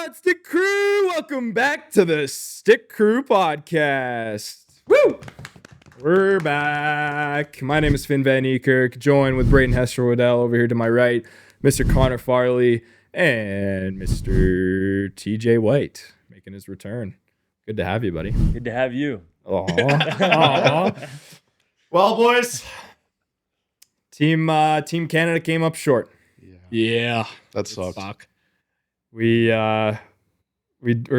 What, Stick Crew? Welcome back to the Stick Crew podcast. Woo! We're back. My name is Finn Van Eekirk, joined with Brayden Hester-Waddell over here to my right, Mr. Connor Farley, and Mr. TJ White making his return. Good to have you, buddy. Good to have you. Aww. Well, boys, Team Canada came up short. Yeah, that sucks. We're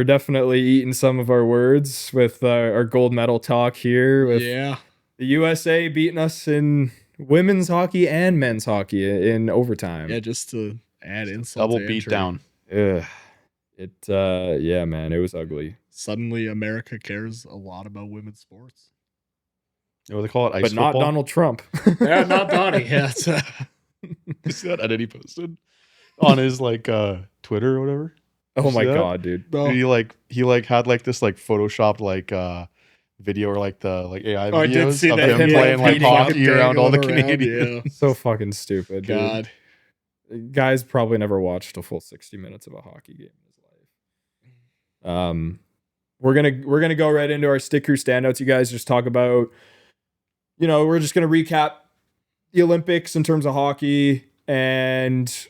definitely eating some of our words with our gold medal talk here. With the USA beating us in women's hockey and men's hockey in overtime. Yeah, just to add insult double beat down. Yeah, man, it was ugly. Suddenly, America cares a lot about women's sports. What do they call it? Ice but football? Not Donald Trump. Yeah, not Donnie. Yeah, you see that edit he posted on his Twitter or whatever? Oh my god, dude! No. He had this Photoshopped video or the AI videos I did see of that him playing hockey around all the Canadians. Yeah. So fucking stupid, dude. God. Guy's probably never watched a full 60 minutes of a hockey game in his life. We're gonna go right into our Stick Crew standouts. You guys just talk about, we're just gonna recap the Olympics in terms of hockey and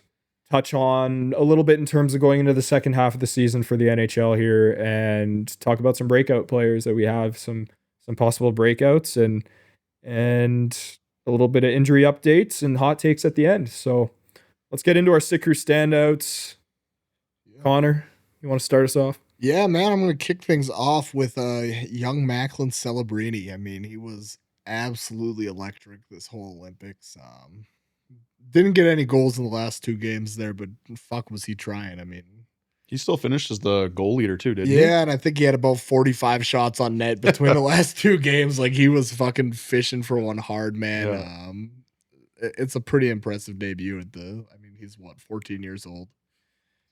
touch on a little bit in terms of going into the second half of the season for the NHL here, and talk about some breakout players that we have, some possible breakouts, and a little bit of injury updates and hot takes at the end. So let's get into our Stick Crew standouts. Yeah. Connor, you want to start us off? Yeah, man, I'm going to kick things off with young Macklin Celebrini. I mean, he was absolutely electric this whole Olympics. Didn't get any goals in the last two games there, but fuck was he trying. I mean, he still finished as the goal leader too, didn't he? Yeah, and I think he had about 45 shots on net between the last two games. Like, he was fucking fishing for one hard, man. Yeah. It's a pretty impressive debut he's 14 years old.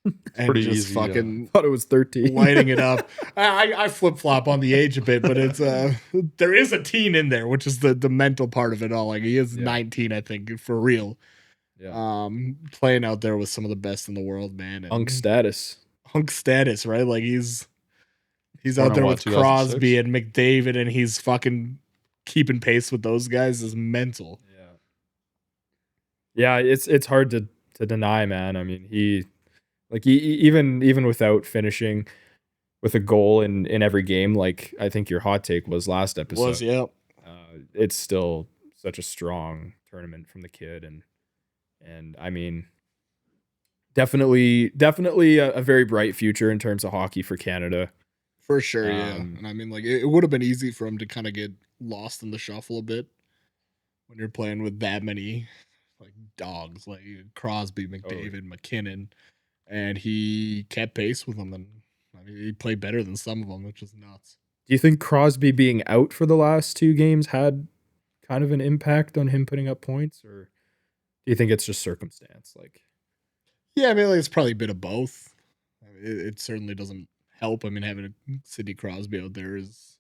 And pretty just easy, fucking thought it was 13. Lighting it up. I flip-flop on the age a bit, but it's there is a teen in there, which is the mental part of it all. Like, he is 19, I think, for real. Yeah. Playing out there with some of the best in the world, man. And Hunk status, right? Like, he's out there with Crosby and McDavid, and he's fucking keeping pace with those guys is mental. Yeah, it's hard to deny, man. I mean, he even without finishing with a goal in every game, like I think your hot take was last episode. It's still such a strong tournament from the kid, and I mean, definitely a very bright future in terms of hockey for Canada. For sure, yeah. And I mean, like, it would have been easy for him to kind of get lost in the shuffle a bit when you're playing with that many dogs like Crosby, McDavid, McKinnon. And he kept pace with them, and I mean, he played better than some of them, which is nuts. Do you think Crosby being out for the last two games had kind of an impact on him putting up points, or do you think it's just circumstance? Yeah, I mean, it's probably a bit of both. It certainly doesn't help. I mean, having a Sidney Crosby out there is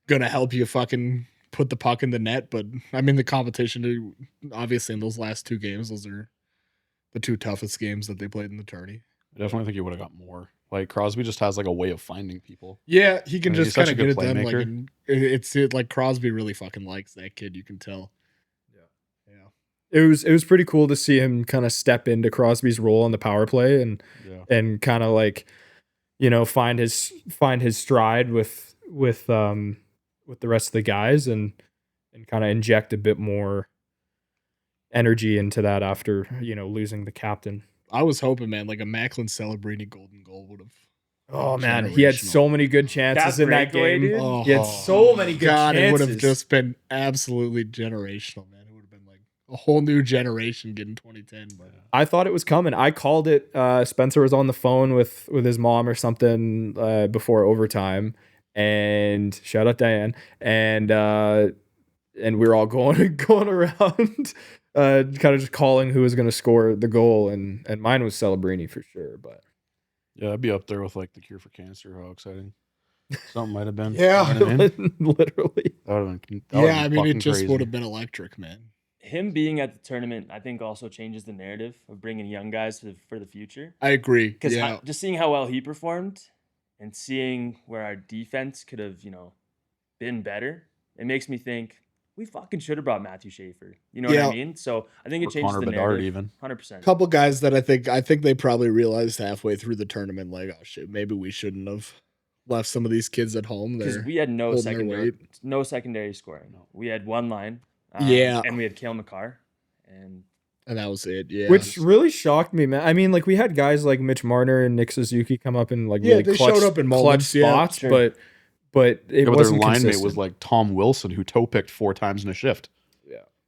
gonna help you fucking put the puck in the net, but I mean, the competition, obviously, in those last two games, those are the two toughest games that they played in the tourney. I definitely think he would have got more. Like, Crosby just has a way of finding people. Yeah, he can just kind of get it done. It's Crosby really fucking likes that kid. You can tell. Yeah. It was pretty cool to see him kind of step into Crosby's role on the power play and kind of find his stride with the rest of the guys and kind of inject a bit more energy into that after losing the captain. I was hoping, man, like a Macklin Celebrini golden goal would have. Oh man, he had so many good chances in that game. He had so many good chances. It would have just been absolutely generational, man. It would have been like a whole new generation getting 2010. But I thought it was coming. I called it. Spencer was on the phone with his mom or something before overtime, and shout out Diane, and we were all going around. Kind of just calling who was going to score the goal, and mine was Celebrini for sure. But yeah, I'd be up there with the cure for cancer. How exciting! Something might have been. Yeah, literally. I mean, it just would have been electric, man. him being at the tournament, I think also changes the narrative of bringing young guys for the future. I agree. Because Yeah. just seeing how well he performed and seeing where our defense could have, been better, it makes me think we fucking should have brought Matthew Schaefer. You know what I Yeah. mean? So I think Or it changes Connor the Bedard narrative. even. 100%. Couple guys that I think they probably realized halfway through the tournament, like, oh shit, maybe we shouldn't have left some of these kids at home. Because They're we had no holding their secondary scoring. We had one line. Yeah. And we had Cale McCarr. and that was it. Yeah. Which really shocked me, man. I mean, like we had guys like Mitch Marner and Nick Suzuki come up in like really they clutch, showed up in clutch moments, yeah, spots, sure. but it Yeah, but their wasn't line mate consistent. was like Tom Wilson, who toe picked 4 times in a shift.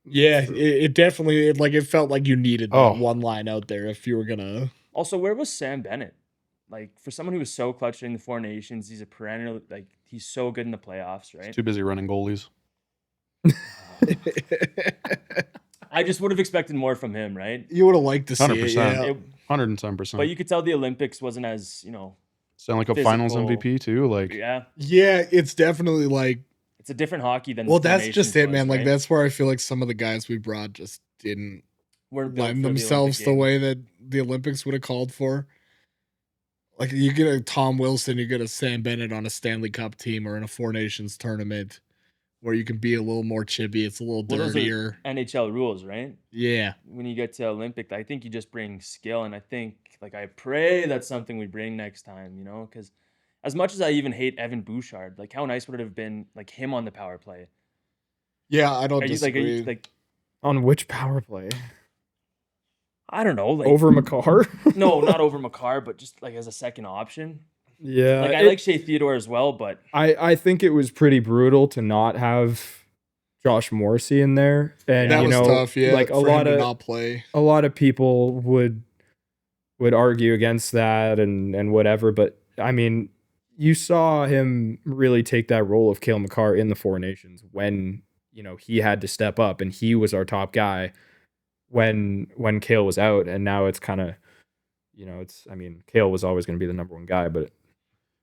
Yeah, it definitely it felt like you needed that Oh. one line out there if you were gonna. Also, where was Sam Bennett? Like, for someone who was so clutch during the Four Nations, he's a perennial, like, he's so good in the playoffs, right? Too busy running goalies. I just would have expected more from him, right? You would have liked to see 100%. it. Yeah. It- 110%. but you could tell the Olympics wasn't as, Stanley Cup Finals physical. MVP too. Like, yeah, Yeah, it's definitely like. it's a different hockey than. Well, the Four that's just Nations it, was, man. Like right? that's where I feel like some of the guys we brought just didn't Weren't built lend for the themselves Olympic the game. way that the Olympics would have called for. Like you get a Tom Wilson, you get a Sam Bennett on a Stanley Cup team or in a Four Nations tournament where you can be a little more chippy. It's a little Well, those are dirtier. NHL rules, right? Yeah. When you get to Olympic, I think you just bring skill, and I think, like, I pray that's something we bring next time, because as much as I even hate Evan Bouchard, like, how nice would it have been, like, him on the power play? Yeah, I don't Are you disagree. like, On which power play? I don't know, like Over McCarr? no, not over McCarr, but just like as a second option. Yeah. Like I like Shea Theodore as well, but I think it was pretty brutal to not have Josh Morrissey in there. And that was tough, yeah. like for him to not play. a lot of people would argue against that and whatever, but I mean, you saw him really take that role of Cale McCarr in the Four Nations when, he had to step up and he was our top guy when Cale was out, and now it's kind of, Cale was always going to be the number one guy, but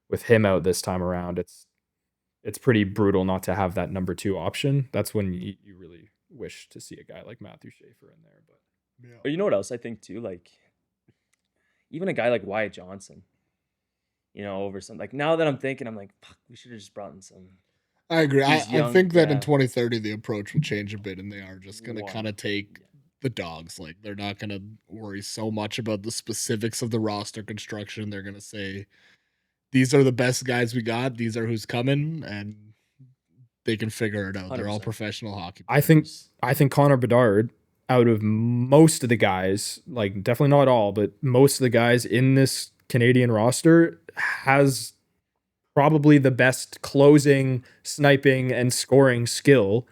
with him out this time around, it's pretty brutal not to have that number 2 option. That's when you really wish to see a guy like Matthew Schaefer in there. But you know what else I think too? Like even a guy like Wyatt Johnson, over something. Like now that I'm thinking, I'm like, fuck, we should have just brought in some. I agree. I young, think that in yeah. 2030 the approach will change a bit, and they are just going to Wow. kind of take the dogs. Like they're not going to worry so much about the specifics of the roster construction. They're going to say, these are the best guys we got. These are who's coming, and they can figure it out. They're all 100%. professional hockey I players. think Connor Bedard, out of most of the guys, like definitely not all, but most of the guys in this Canadian roster has probably the best closing, sniping, and scoring skill.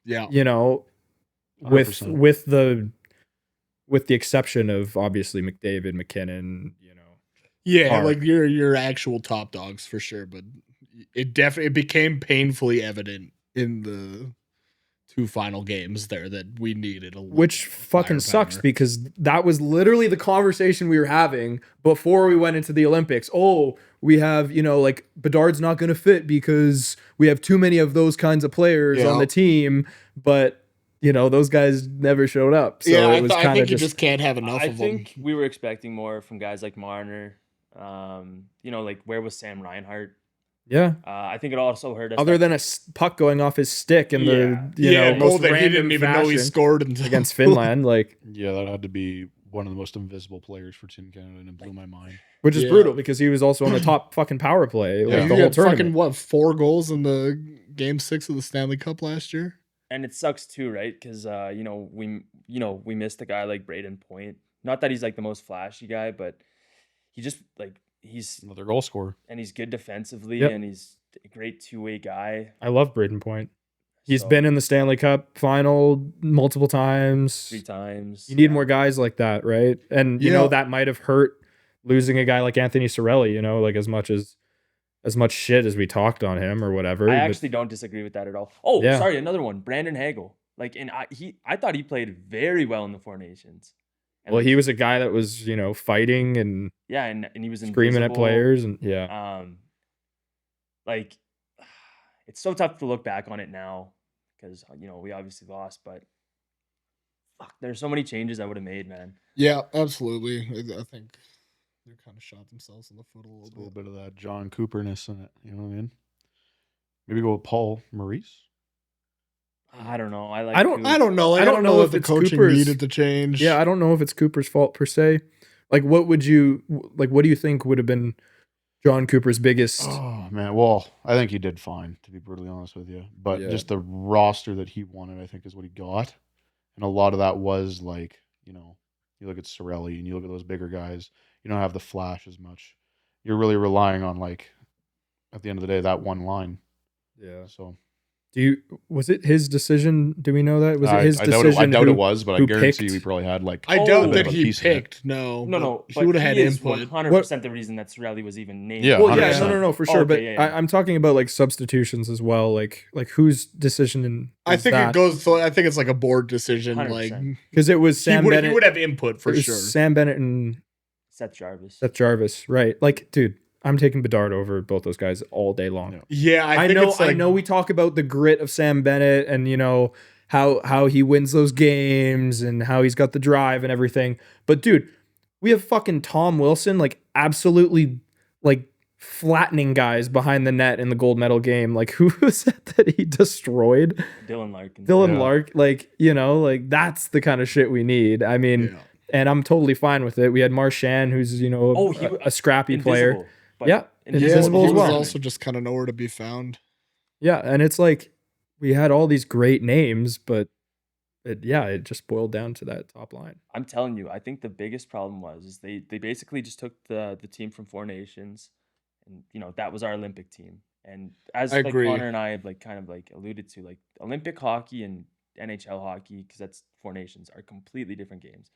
Yeah. With 100%. with the exception of obviously McDavid, McKinnon, Yeah, Hard. like your actual top dogs for sure, but it became painfully evident in the 2 final games there that we needed a little which fucking sucks firepower. because that was literally the conversation we were having before we went into the Olympics. Oh, we have, like Bedard's not going to fit because we have too many of those kinds of players on Yeah. the team, but those guys never showed up. So yeah, it was I kind think of you just can't have enough I of them. think we were expecting more from guys like Marner. Like where was Sam Reinhart? yeah. I think it also hurt us. Other that- than a puck going off his stick in Yeah. the goal most that he random didn't even know he fashion scored until against Finland, like, Yeah, that had to be one of the most invisible players for Team Canada, and it blew my mind. which is Yeah. brutal because he was also on the top fucking power play like Yeah. the He whole had tournament. fucking 4 goals in the game 6 of the Stanley Cup last year. And it sucks too, right? Because we missed a guy like Braden Point. Not that he's like the most flashy guy, but he just like he's Another goal scorer. good defensively, Yep. and he's a great 2-way guy. I love Braden Point. He's So, been in the Stanley Cup final multiple times. 3 times. You need Yeah. more guys like that, right? And Yeah. that might have hurt losing a guy like Anthony Cirelli, like as much shit as we talked on him or whatever. I but- actually don't disagree with that at all. Oh, Yeah. sorry, another one, Brandon Hagel. Like, and I thought he played very well in the Four Nations. And well, he was a guy that was, fighting and yeah, and he was screaming at invisible. players and yeah. Like it's so tough to look back on it now because we obviously lost, but fuck, there's so many changes I would have made, man. Yeah, absolutely. I think they kind of shot themselves in the foot a It's a little little bit. bit of that John Cooperness in it. You know what I mean? Maybe go with Paul Maurice. I don't know. I like. I don't know. Like, I don't know if the it's coaching Cooper's- needed to change. Yeah, I don't know if it's Cooper's fault per se. Like, what do you think would have been John Cooper's biggest? Oh man, well, I think he did fine, to be brutally honest with you. But Yeah. just the roster that he wanted, I think, is what he got, and a lot of that was like, you look at Sorelli and you look at those bigger guys. You don't have the flash as much. You're really relying on, like, at the end of the day, that one line. Yeah. So Was it his decision? Do we know that? Was it his I decision? doubt it was, but I who guarantee picked? you he probably had like. I Oh, doubt a that bit of a he piece in it. picked. No, No, he but would have had he is input. 100% the reason that Sorelli was even named. Yeah, Well, yeah, 100%. no, for sure. Okay, but yeah. I'm talking about like substitutions as well. Like whose decision? I think it goes. So I think it's like a board decision. 100%. Like because it was he Sam would Bennett. have input for it was sure. Sam Bennett and Seth Jarvis. Seth Jarvis, right? Like, dude, I'm taking Bedard over both those guys all day long. Yeah. Yeah, I think know. it's like, I know. We talk about the grit of Sam Bennett, and how he wins those games, and how he's got the drive and everything. But dude, we have fucking Tom Wilson, like absolutely, like flattening guys behind the net in the gold medal game. Like, who was that he destroyed? Dylan Larkin. Dylan Yeah. Lark. Like, like that's the kind of shit we need. I mean, yeah. and I'm totally fine with it. We had Marchand, who's a scrappy player. Invisible, but Yeah, invisible invisible he as was well. also just kind of nowhere to be found. Yeah, and it's like we had all these great names, but it just boiled down to that top line. I'm telling you, I think the biggest problem is they basically just took the team from Four Nations, and that was our Olympic team. And as I like agree. Connor and I have like kind of like alluded to, like Olympic hockey and NHL hockey, because that's Four Nations, are completely different games.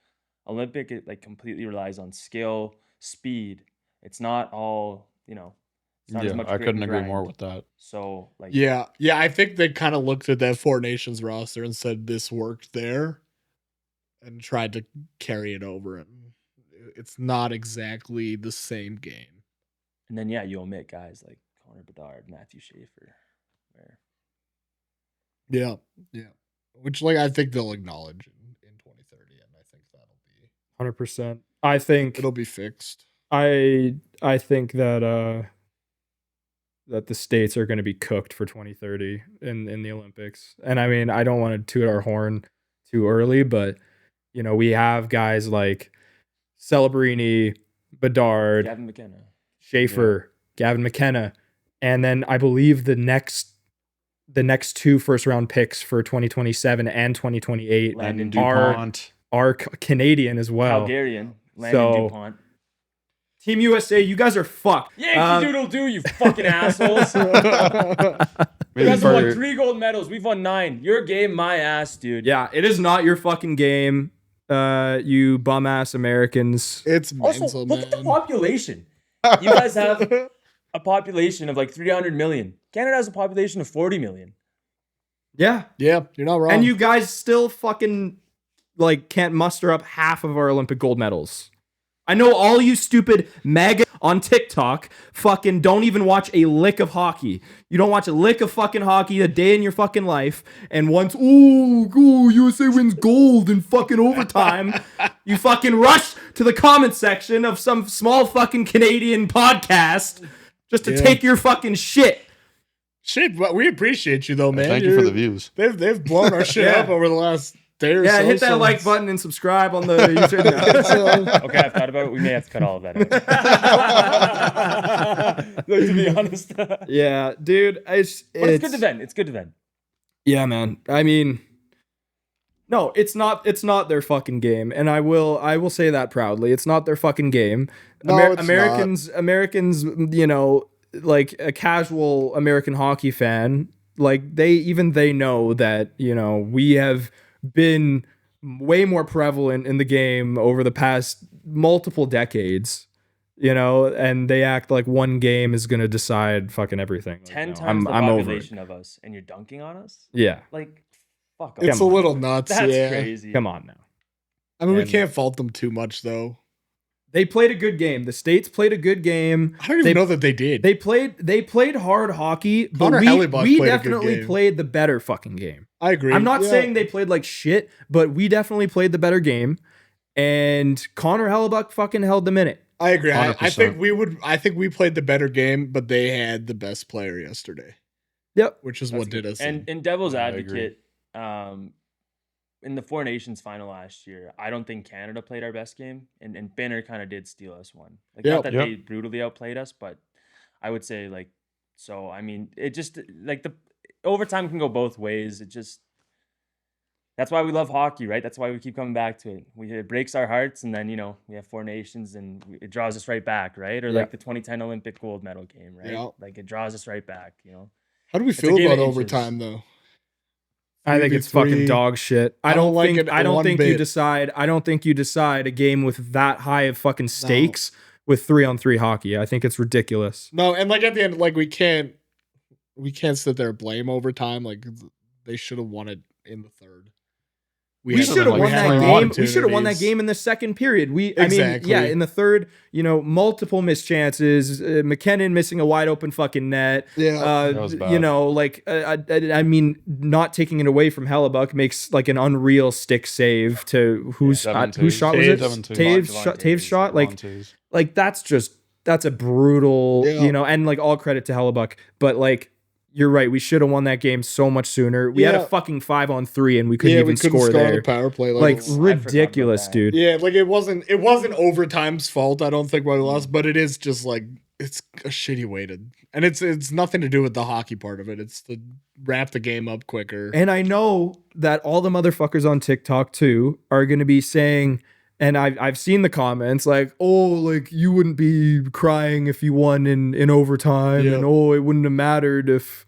Olympic, it like completely relies on skill, speed. It's not all it's not as Yeah, much I grit couldn't and agree grind. more with that. So like Yeah. I think they kind of looked at that Four Nations roster and said this worked there, and tried to carry it over. And it's not exactly the same game. And then you omit guys like Connor Bedard, Matthew Schaefer. Where Yeah. Which I think they'll acknowledge in 2030, and I think that'll be 100%. I think it'll be fixed. I think that that the states are going to be cooked for 2030 in the Olympics. And I mean, I don't want to toot our horn too early, but we have guys like Celebrini, Bedard, Gavin McKenna. Schaefer, Gavin McKenna, and then I believe the next 2 first round picks for 2027 and 2028 Landon DuPont. are Canadian as well. Calgarian. Landon So- DuPont. Team USA, you guys are fucked. Yankee Doodle Doo, you fucking assholes. You Maybe guys have won for 3 gold medals. We've won 9. Your game, my ass, dude. Yeah, it is not your fucking game, you bum ass Americans. It's Also, mental, look at the man. population. You guys have a population of like 300 million. Canada has a population of 40 million. Yeah, Yeah, you're not wrong. and you guys still fucking can't muster up half of our Olympic gold medals. I know all you stupid MAGA on TikTok fucking don't even watch a lick of hockey. You don't watch a lick of fucking hockey a day in your fucking life. And once, USA wins gold in fucking overtime, you fucking rush to the comment section of some small fucking Canadian podcast just to Yeah. take your fucking shit. Shit, but we appreciate you though, man. thank you for the views. They've blown our shit Yeah. up over the last day or so. Yeah, hit that so like it's- button and subscribe on the YouTube. Okay, I've thought about it. We may have to cut all of that out. Like, to be honest. But Yeah, dude, it's good to vent. It's good to vent. Yeah, man. I mean, no, it's not their fucking game, and I will say that proudly. It's not their fucking game. No, it's Americans, like a casual American hockey fan, like they know that, we have been way more prevalent in the game over the past multiple decades. And they act like one game is gonna decide fucking everything. Like, 10 no, times the I'm over it. population of us, and you're dunking on us? Yeah, Like, fuck It's off. a little nuts. That's yeah. crazy. come on now. I mean, we And- can't fault them too much though. They played a good game. The States played a good game. I don't even know that they did. They played hard hockey, but Connor Hellebuyck we played a good definitely game. played the better fucking game. I agree. I'm not Yeah. saying they played like shit, but we definitely played the better game. And Connor Hellebuck fucking held them in it. I agree. I 100%. think we played the better game, but they had the best player yesterday. Yep. Which is That's what good. did us. And in Devil's I agree. Advocate, in the Four Nations final last year, I don't think Canada played our best game, and Binner kind of did steal us one. Like, Yep. not that Yep. they brutally outplayed us, but I would say like, so I mean, it just like the overtime can go both ways. That's why we love hockey, right? That's why we keep coming back to it. It breaks our hearts, and then we have Four Nations, and it draws us right back, right? Or Yeah. like the 2010 Olympic gold medal game, right? Yeah. Like it draws us right back. How do we a feel game about of inches. overtime though? I think it's fucking 3v3. dog shit. I don't like it I don't one think bit. you decide. I don't think you decide a game with that high of fucking stakes with 3-on-3 hockey. I think it's ridiculous. No, and like at the end, like we can't sit there and blame overtime. Like they should have won it in the third. We had should have some, won had that some game. We should have won that opportunities. game in the second period. I mean, Exactly. yeah, in the third, multiple missed chances. McKinnon missing a wide open fucking net. Yeah. That was bad. I mean, not taking it away from Hellebuck makes like an unreal stick save to whose shot was it? Devin Taves shot. Devontae's. Like that's a brutal, Yeah. and like all credit to Hellebuck, but like. You're right. We should have won that game so much sooner. We had a Yeah. fucking 5-on-3 and we couldn't even we couldn't score on there. the power play. Like I forgot about ridiculous, that. dude. yeah, like it wasn't overtime's fault. I don't think why we lost, but it is just like it's a shitty way to, and it's nothing to do with the hockey part of it. It's to wrap the game up quicker. And I know that all the motherfuckers on TikTok too are going to be saying, and I've seen the comments like, oh, like you wouldn't be crying if you won in overtime, Yep. and oh, it wouldn't have mattered if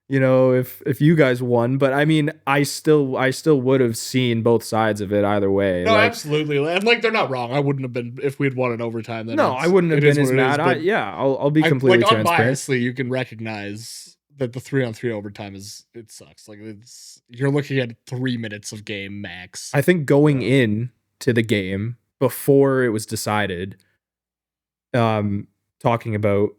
you guys won. But I mean, I still would have seen both sides of it either way. No, Like, absolutely, and like they're not wrong. I wouldn't have been if we'd won in overtime. Then no, I wouldn't have it is been as what it is, mad. but I'll be completely like transparent. unbiasedly, you can recognize that the 3-on-3 overtime it sucks. Like you're looking at 3 minutes of game max. I think going in to the game before it was decided, talking about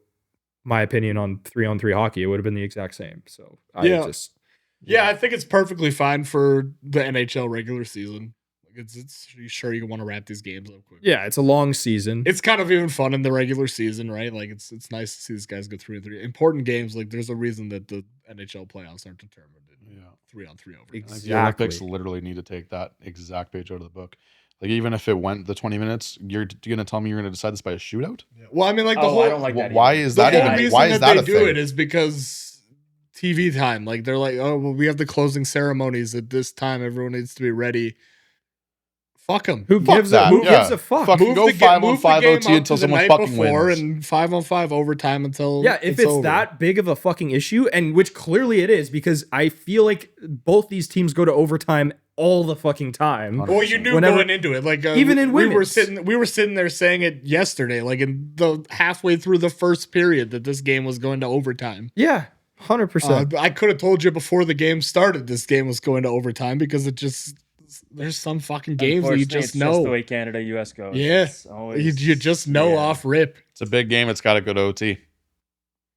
my opinion on 3-on-3 hockey, it would have been the exact same. So Yeah, I think it's perfectly fine for the NHL regular season. Like it's sure you want to wrap these games up quick. yeah, it's a long season. It's kind of even fun in the regular season, right? Like it's nice to see these guys go 3-on-3. Important games, like there's a reason that the NHL playoffs aren't determined in 3-on-3 overtime. I think Exactly. the Olympics literally need to take that exact page out of the book. Like even if it went the 20 minutes, you're gonna tell me you're gonna decide this by a shootout? Well, I mean, like the Oh, whole I don't like that. Why either. is the that whole even? reason Why is that that they a do thing? it is because TV time. Like they're like, oh, well, we have the closing ceremonies at this time. Everyone needs to be ready. Fuck them. Who Fuck gives that, a who yeah. gives a fuck? Fuck. Go 5-on-5 OT until someone fucking wins. and 5-on-5 overtime until Yeah, if it's over. that big of a fucking issue, and which clearly it is, because I feel like both these teams go to overtime all the fucking time. Well, you knew Whenever- going into it, like even in we were women's. sitting there saying it yesterday, like in the halfway through the first period, that this game was going to overtime. Yeah, 100%. I could have told you before the game started this game was going to overtime because it just there's some fucking games that you Unfortunately, just it's just the know. way Canada US goes. Yeah. It's always, You just know yeah. off rip. It's a big game. It's got to go to OT.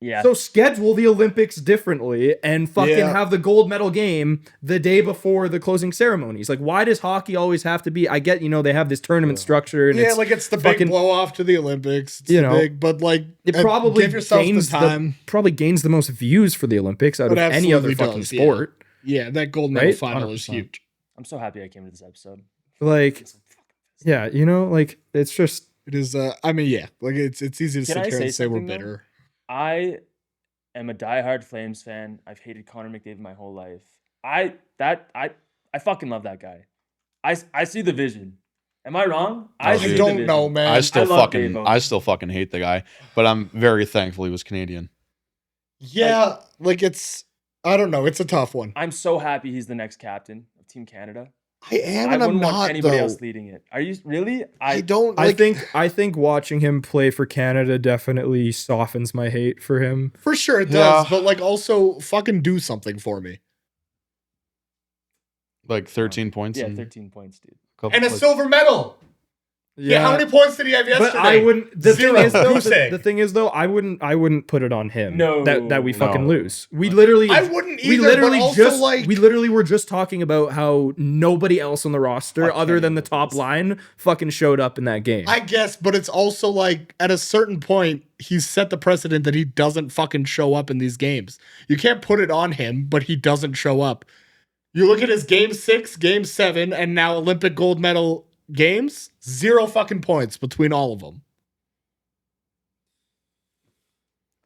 Yeah. So schedule the Olympics differently and fucking Yeah. have the gold medal game the day before the closing ceremonies. Like, why does hockey always have to be? I get, they have this tournament structure, and Yeah, it's, like it's the fucking- big blow off to the Olympics. It's You the know, big, but like it probably give yourself gains the time. probably gains the most views for the Olympics out It of any other absolutely fucking does, yeah. sport. Yeah, that gold medal Right? final is 100%. huge. I'm so happy I came to this episode. Like, yeah, like it's just It is. I mean, yeah, like it's easy to Can sit I here say and say we're something, though? bitter. I am a diehard Flames fan. I've hated Connor McDavid my whole life. I fucking love that guy. I see the vision. Am I wrong? I see the don't vision. know, man. I still love fucking Dave I Owen. still fucking hate the guy, but I'm very thankful he was Canadian. Yeah, like it's. I don't know. It's a tough one. I'm so happy he's the next captain of Team Canada. I am, I and I'm wouldn't want not anybody though. else leading it. Are you really? I don't. Like, I think watching him play for Canada definitely softens my hate for him. for sure it Yeah. does, but like also fucking do something for me. Like 13 points Yeah, and 13 points, dude. And a silver medal. Yeah. How many points did he have yesterday? But I wouldn't. The Zero. thing is, though, Goose egg. the thing is, though, I wouldn't put it on him. No. that we fucking No. lose. We literally. I wouldn't We either. literally But also, just like, we literally were just talking about how nobody else on the roster Fuck other than the Kenny top Williams. line fucking showed up in that game. I guess, but it's also like at a certain point, he's set the precedent that he doesn't fucking show up in these games. You can't put it on him, but he doesn't show up. You look at his game 6, game 7, and now Olympic gold medal games, 0 fucking points between all of them.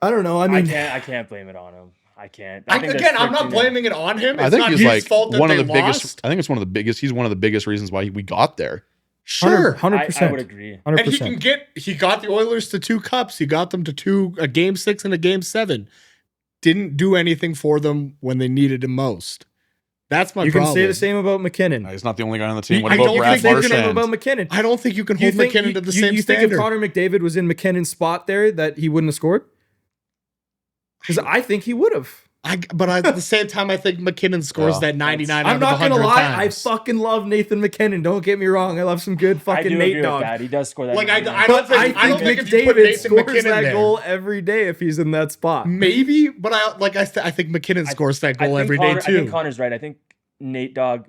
I don't know. I mean, I can't blame it on him. I can't. I'm not blaming it on him. It's I think not he's his like fault that one of they the lost. biggest. I think it's one of the biggest. He's one of the biggest reasons why we got there. Sure. 100%. I would agree. 100%. And he got the Oilers to 2 cups. He got them to a game 6 and a game 7. Didn't do anything for them when they needed him most. That's my you problem. can say the same about McKinnon. He's not the only guy on the team. What I about don't Brad think they can Say the same Marchand? about McKinnon. I don't think you can hold McKinnon to the same you think standard. if Connor McDavid was in McKinnon's spot there that he wouldn't have scored? Because I think he would have. But at the same time, I think McKinnon scores Yeah. that 99 I'm out not of gonna 100 lie. times. I fucking love Nathan McKinnon. Don't get me wrong. I love some good I fucking do Nate agree dog. with that. He does score that. Like, I goal. don't think- I don't think think if you put McDavid Nathan scores McKinnon that there- goal every day if he's in that spot. Maybe, but I think McKinnon scores that goal every day I too. think Connor's right. I think Nate Dogg,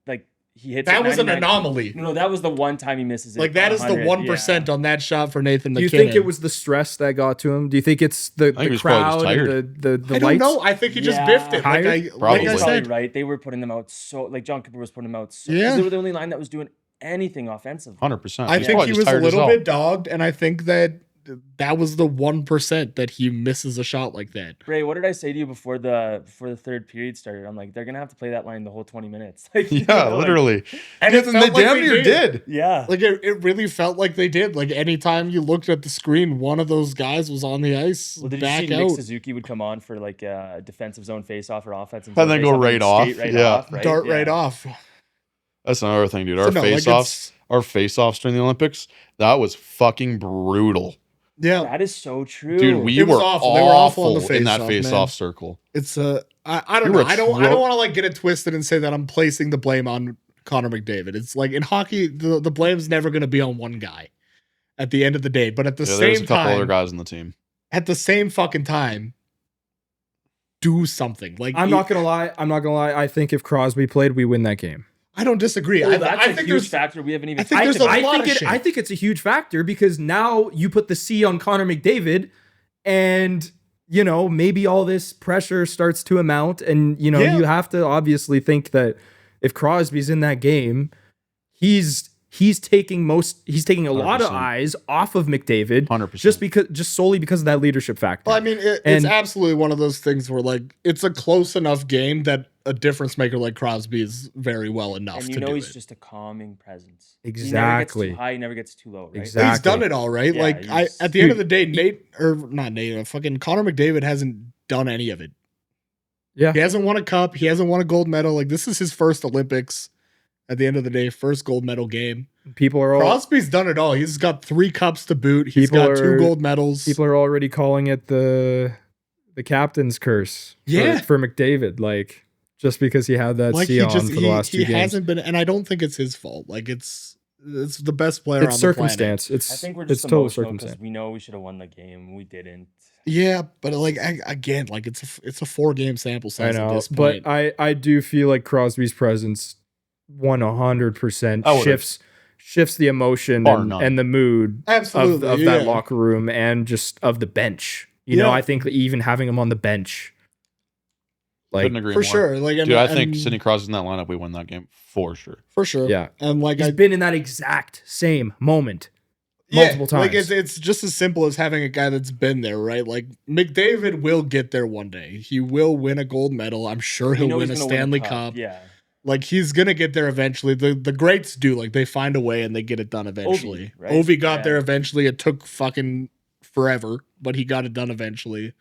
like he hits. That it was an 99 anomaly. No, that was the one time he misses it. Like that is the 100. 1% Yeah. on that shot for Nathan McKinnon. Do you think it was the stress that got to him? Do you think it's think he the was probably crowd just and the I don't lights? know. I think he just Yeah. biffed it. Tired? Like Probably. I He's probably said, right. They were putting them out so. Like John Cooper was putting them out so. Yeah. They were the only line that was doing anything offensively. 100%. I He's think probably he just was a tired as little hell. bit dogged, and I think that was the 1% that he misses a shot like that. Ray, what did I say to you before the third period started? I'm like, they're gonna have to play that line the whole 20 minutes. Like, you Yeah, know, like- literally. And Yeah, it they felt like damn they near did. did. yeah. Like it really felt like they did. Like anytime you looked at the screen, one of those guys was on the ice. Well, did back you see Nick out, Suzuki would come on for like a defensive zone face-off or offensive And zone then go face-off right and off. skate Yeah. off, right? dart Yeah. right off. That's another thing, dude. So Our no, like, face-offs, during the Olympics, that was fucking brutal. Yeah, That is so true. Dude, we It was were awful. awful. They were awful on the in that face-off, face-off man. circle. it's I don't You know. were I don't want to like get it twisted and say that I'm placing the blame on Connor McDavid. It's like in hockey, the blame's never going to be on one guy. At the end of the day, but at the Yeah, there's same a couple other time, guys on the team. at the same fucking time, do something. Like I'm not gonna lie. I think if Crosby played, we win that game. I don't disagree. Oh, I that's think a huge there's factor. We haven't even. I think there's a lot of shit. I think it's a huge factor because now you put the C on Connor McDavid, and you know maybe all this pressure starts to amount, and you know Yeah. you have to obviously think that if Crosby's in that game, he's taking a lot of 100%. eyes off of McDavid 100%. just solely because of that leadership factor. Well, I mean, it's And- absolutely one of those things where like it's a close enough game that a difference maker like Crosby is very well enough and to you know do he's it. just a calming presence. Exactly. He never gets too high. He never gets too low. Right? Exactly. He's done it all, right? Yeah, like he's- at the end of the day, fucking Connor McDavid hasn't done any of it. Yeah. He hasn't won a cup. He hasn't won a gold medal. Like this is his first Olympics. At the end of the day, first gold medal game. People are all Crosby's done it all. He's got 3 cups to boot. He's People got 2 are- gold medals. people are already calling it the captain's curse. Yeah. for McDavid, like just because he had that like C on for the last 2 he games. hasn't been, and I don't think it's his fault. Like it's the best player. It's on the planet. circumstance. It's I think we're it's just total emotional because circumstance. we know we should have won the game. We didn't. Yeah, but like again, like it's a 4-game sample I size at know, this point. but I do feel like Crosby's presence 100% I would've- shifts the emotion Bar and, none. and the mood Absolutely, of yeah. that locker room and just of the bench. You know, Yeah. I think that even having him on the bench, like Couldn't agree for more. sure. Like Dude, I think and- Sidney Crosby's in that lineup, we win that game for sure. for sure. yeah, And like he's been in that exact same moment multiple Like times. it's just as simple as having a guy that's been there, right? Like McDavid will get there one day. He will win a gold medal. I'm sure We he'll know win he's a gonna win Stanley cup. Cup. Yeah. Like he's gonna get there eventually. The greats do. Like they find a way and they get it done eventually. right? Ovi got Yeah. there eventually. It took fucking forever, but he got it done eventually.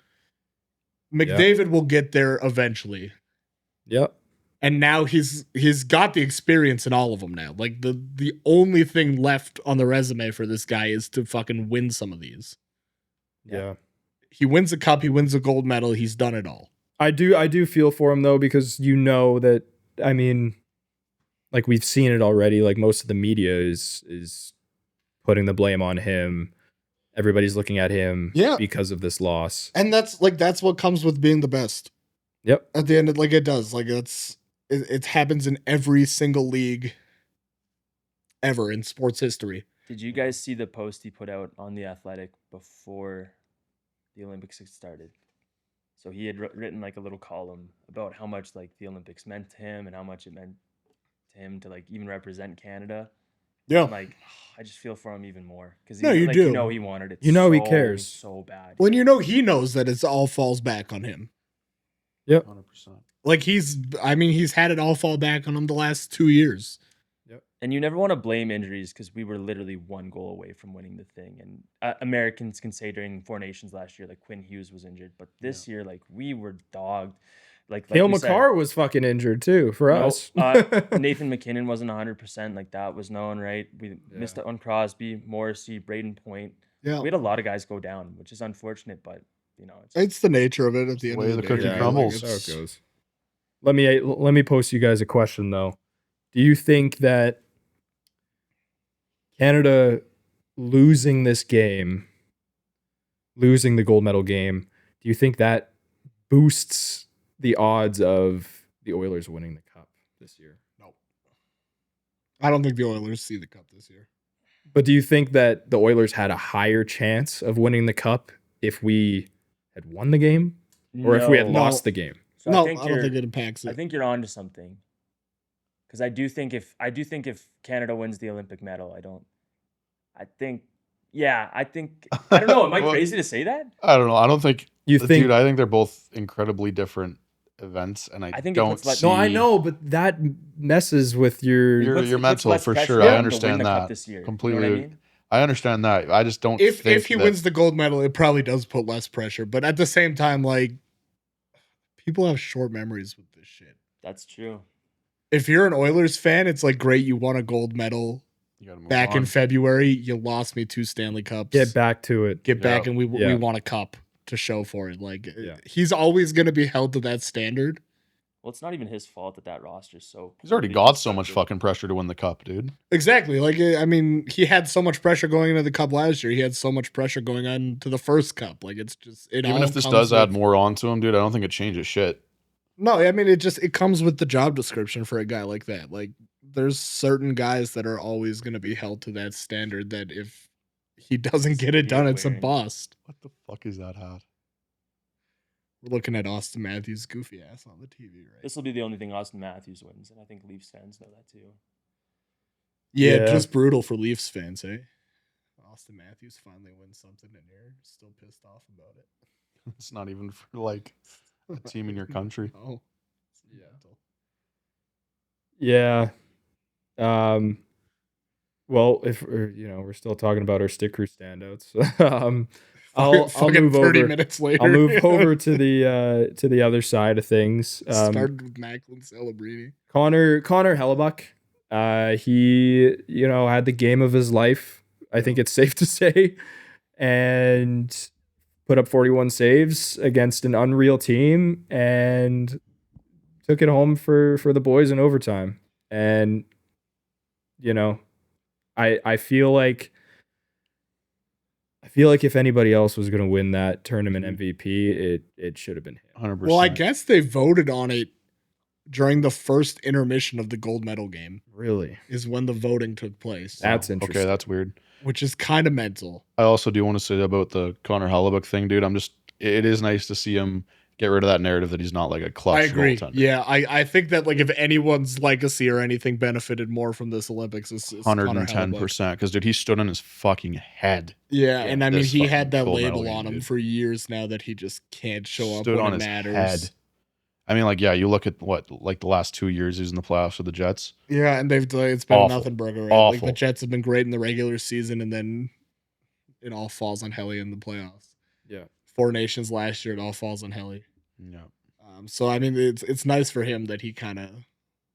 McDavid will get there eventually. Yep. And now he's got the experience in all of them now. Like the only thing left on the resume for this guy is to fucking win some of these. Yeah. He wins a cup, he wins a gold medal, he's done it all. I do feel for him though, because you know that, I mean, like we've seen it already, like most of the media is putting the blame on him. Everybody's looking at him Yeah. because of this loss. And that's what comes with being the best. Yep. At the end, it does. It happens in every single league ever in sports history. Did you guys see the post he put out on The Athletic before the Olympics had started? So he had written like a little column about how much like the Olympics meant to him and how much it meant to him to like even represent Canada. Yeah. Like, I just feel for him even more because No, you like, do. You know he wanted it. You know he cares. So bad. When he knows that it's all falls back on him. Yep. 100%. Like he's had it all fall back on him the last 2 years. And you never want to blame injuries because we were literally 1 goal away from winning the thing. And Americans can say during Four Nations last year, like Quinn Hughes was injured, but this year, like we were dogged. Like Cale we said, McCarr was fucking injured too for us. Nathan McKinnon wasn't 100%. Like that was known, right? We missed out on Crosby, Morrissey, Braden Point. Yeah. We had a lot of guys go down, which is unfortunate, but you know, It's the nature of it at the end way of the the day. cookie right? crumbles. That's how it goes. Let me post you guys a question though. Do you think that Canada losing this game, losing the gold medal game, do you think that boosts the odds of the Oilers winning the cup this year? No. I don't think the Oilers see the cup this year. But do you think that the Oilers had a higher chance of winning the cup if we had won the game or if we had No. lost the game? So No, I think I don't think it impacts it. I think you're onto something. Because I do think if Canada wins the Olympic medal, I don't know. Am I Well, crazy to say that? I don't know. I don't think You think dude, I think they're both incredibly different events, and I think it don't puts see. No, I know, but that messes with your Your It puts mental less for pressure sure. on I them to understand win the cup that this year. completely. You know what I mean? I understand that. I just don't. If think he that- wins the gold medal, it probably does put less pressure. But at the same time, like people have short memories with this shit. That's true. If you're an Oilers fan, it's like great, you won a gold medal you gotta move back on. in February. You lost me 2 Stanley Cups. get back to it. Get back, Yeah. and we Yeah. won a cup to show for it. Like Yeah. he's always going to be held to that standard. Well, it's not even his fault that roster's so. He's already poorly got so much constructed. fucking pressure to win the cup, dude. Exactly. Like I mean, he had so much pressure going into the cup last year. He had so much pressure going on to the first cup. Like it's just Even all if this comes does add with- more onto him, dude, I don't think it changes shit. No, I mean it comes with the job description for a guy like that. Like there's certain guys that are always going to be held to that standard that if he doesn't get it done, it's a wearing. bust. What the fuck is that hat? We're looking at Austin Matthews' goofy ass on the TV, right? This will be the only thing Austin Matthews wins, and I think Leafs fans know that too. Yeah, Yeah. just brutal for Leafs fans, eh? Austin Matthews finally wins something and you're still pissed off about it. It's not even for like a team in your country. Oh. Yeah. Well, if we're still talking about our stick crew standouts. I'll Fucking move 30 over. minutes later. I'll move over to the other side of things. Started with Macklin Celebrini. Connor Hellebuck. He had the game of his life. I think it's safe to say, and put up 41 saves against an unreal team and took it home for the boys in overtime. And I feel like if anybody else was going to win that tournament MVP, it should have been him. 100%. Well, I guess they voted on it during the first intermission of the gold medal game, Really? is when the voting took place. That's interesting. Okay, that's weird. Which is kind of mental. I also do want to say about the Connor Hellebuck thing, dude. It is nice to see him get rid of that narrative that he's not like a clutch I agree. goaltender. Yeah, I think that like if anyone's legacy or anything benefited more from this Olympics, it's Connor Hellebuck. 110%. Because, dude, he stood on his fucking head. Yeah, and I mean this he fucking had that gold medal label game, on him dude. for years now that he just can't show up Stood when on it his matters. head. I mean, like, yeah, you look at like the last 2 years he's in the playoffs with the Jets. Yeah, and it's been Awful. nothing burger. Right? Like Awful. the Jets have been great in the regular season, and then it all falls on Helly in the playoffs. Yeah. Four Nations last year, it all falls on Helly. Yeah. So I mean, it's nice for him that he kind of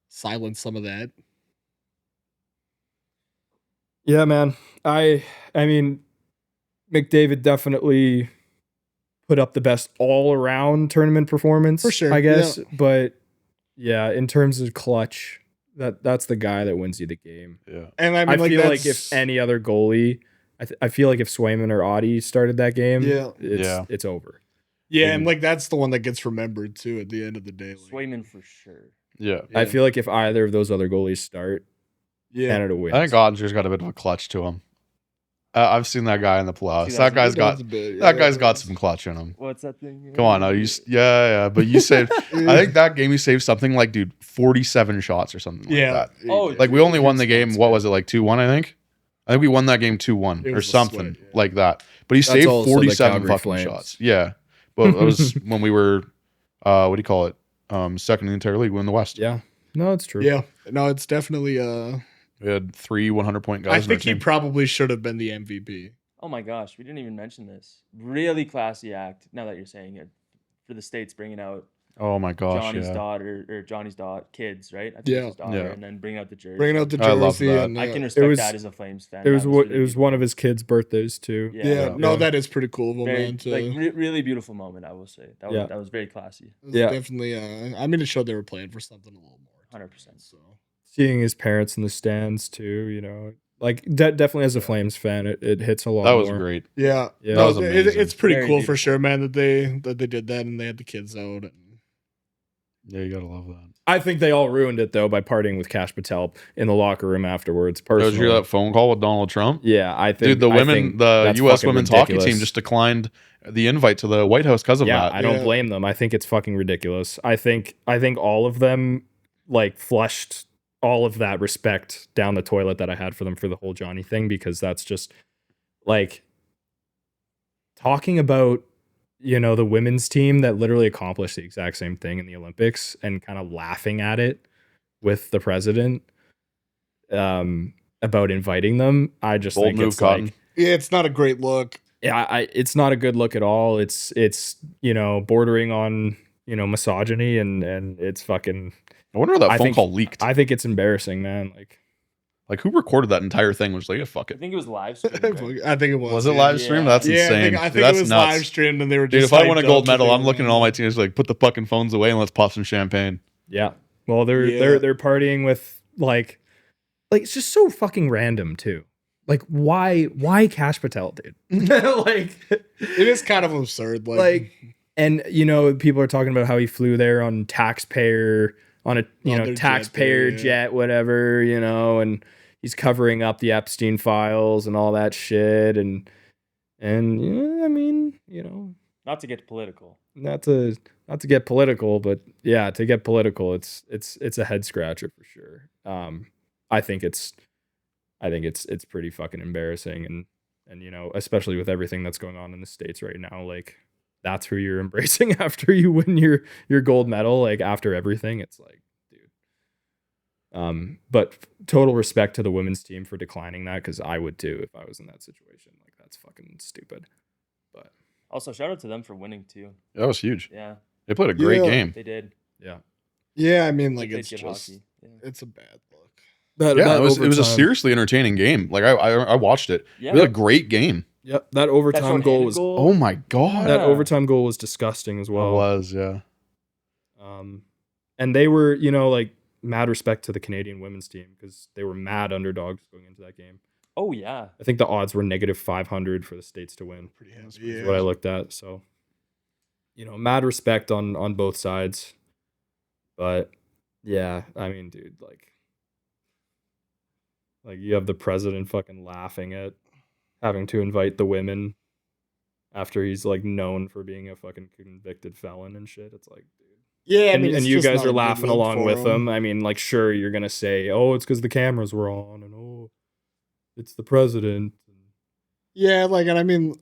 silenced some of that. Yeah, man. I mean, McDavid definitely put up the best all-around tournament performance, For sure, I guess. But yeah, in terms of clutch, that's the guy that wins you the game. Yeah. And I I mean, like, feel like that's- if any other goalie, I feel like if Swayman or Audie started that game, Yeah. it's over. yeah, and like that's the one that gets remembered too at the end of the day. Like, Swayman for sure. Yeah. I feel like if either of those other goalies start, Canada wins. I think Ottinger's got a bit of a clutch to him. I've seen that guy in the playoffs. That 2000. guy's got that guy's got some clutch in him. What's that thing? Come on, yeah. But you saved. I think that game you saved something like, dude, 47 shots or something like that. Oh, Like we only won the game. What was it, like 2-1? I think we won that game 2-1 It or was a something sweat, like that. But he saved also the 47 Calgary fucking Flames. shots. Yeah, but it was when we were, what do you call it? Second in the entire league, we won the West. Yeah, no, it's true. Yeah, no, it's definitely. We had 3 100-point guys. I in our think he team. probably should have been the MVP. Oh my gosh, we didn't even mention this. Really classy act. Now that you're saying it, for the States bringing out Oh my gosh, Johnny's yeah. daughter or Johnny's kids, right? I think Yeah. it's his daughter, Yeah. and then bring out the jersey. Bringing out the I love jersey, that. and I can respect was- that as a Flames fan. It was That what really it was beautiful. one of his kids' birthdays too. yeah, no, that is pretty cool of him, very, man. To, like really beautiful moment. I will say that Yeah. was very classy. it was Yeah. definitely. I mean, it showed they were playing for something a little more. 100%. So Seeing his parents in the stands too, you know, like definitely as a Flames fan, it hits a lot. That was more. great. yeah, Yeah. no, That was amazing. it's pretty Very cool beautiful. for sure, man. That they did that and they had the kids out. And, Yeah, you gotta love that. I think they all ruined it though by partying with Cash Patel in the locker room afterwards. Did Personally, you hear that phone call with Donald Trump? yeah, I think Dude, the I women, think the that's U.S. fucking women's hockey ridiculous. team just declined the invite to the White House because of Yeah, that. I don't Yeah. blame them. I think it's fucking ridiculous. I think all of them like flushed all of that respect down the toilet that I had for them for the whole Johnny thing, because that's just like talking about, you know, the women's team that literally accomplished the exact same thing in the Olympics and kind of laughing at it with the president about inviting them. I just Bold think move, it's Cotton. like, yeah, it's not a great look. yeah, it's not a good look at all. It's you know, bordering on, you know, misogyny, and it's fucking, I wonder if that I phone think- call leaked. I think it's embarrassing, man. Like, who recorded that entire thing? Was like, yeah, fuck I it. think it was live I streamed. Right? think it was. Was it yeah. live streamed? Yeah. That's Yeah, insane. I think Dude, that's it was nuts. live streamed, and they were Dude, just. if I won a hyped gold up that medal, they I'm looking at all won. my teams like, put the fucking phones away and let's pop some champagne. Yeah. Well, they're Yeah. they're partying with like it's just so fucking random too. Like why Cash Patel, dude? Like It is kind of absurd. like, and you know, people are talking about how he flew there on a taxpayer On their jet taxpayer there, yeah. jet, whatever, you know, and he's covering up the Epstein files and all that shit, and yeah, I mean, you know, Not to get political. not to get political, but yeah, to get political, it's a head scratcher for sure. I think it's pretty fucking embarrassing, and you know, especially with everything that's going on in the States right now, like that's who you're embracing after you win your gold medal, like after everything. It's like, dude. But total respect to the women's team for declining that, because I would too if I was in that situation. Like that's fucking stupid. But Also, shout out to them for winning too. That was huge. Yeah, They played a great Yeah. game. they did. yeah, Yeah, I mean, They like played it's good just hockey. Yeah. it's a bad look. Yeah, it was a seriously entertaining game. Like I watched it. Yeah. We had a great game. Yep, that overtime shorthanded goal was Oh my god. that Yeah. overtime goal was disgusting as It well. was, yeah. And they were, you know, like mad respect to the Canadian women's team because they were mad underdogs going into that game. Oh yeah. I think the odds were -500 for the States to win. Pretty Is heavy. what I Yeah. looked at. So, you know, mad respect on both sides. But yeah, I mean, dude, like you have the president fucking laughing at having to invite the women after he's like known for being a fucking convicted felon and shit. It's like, dude. Yeah, I And, mean, and it's you just guys not are a good laughing look along for with him. them. I mean, like, sure, you're gonna say, "Oh, it's because the cameras were on," and "Oh, it's the president." Yeah, like, and I mean,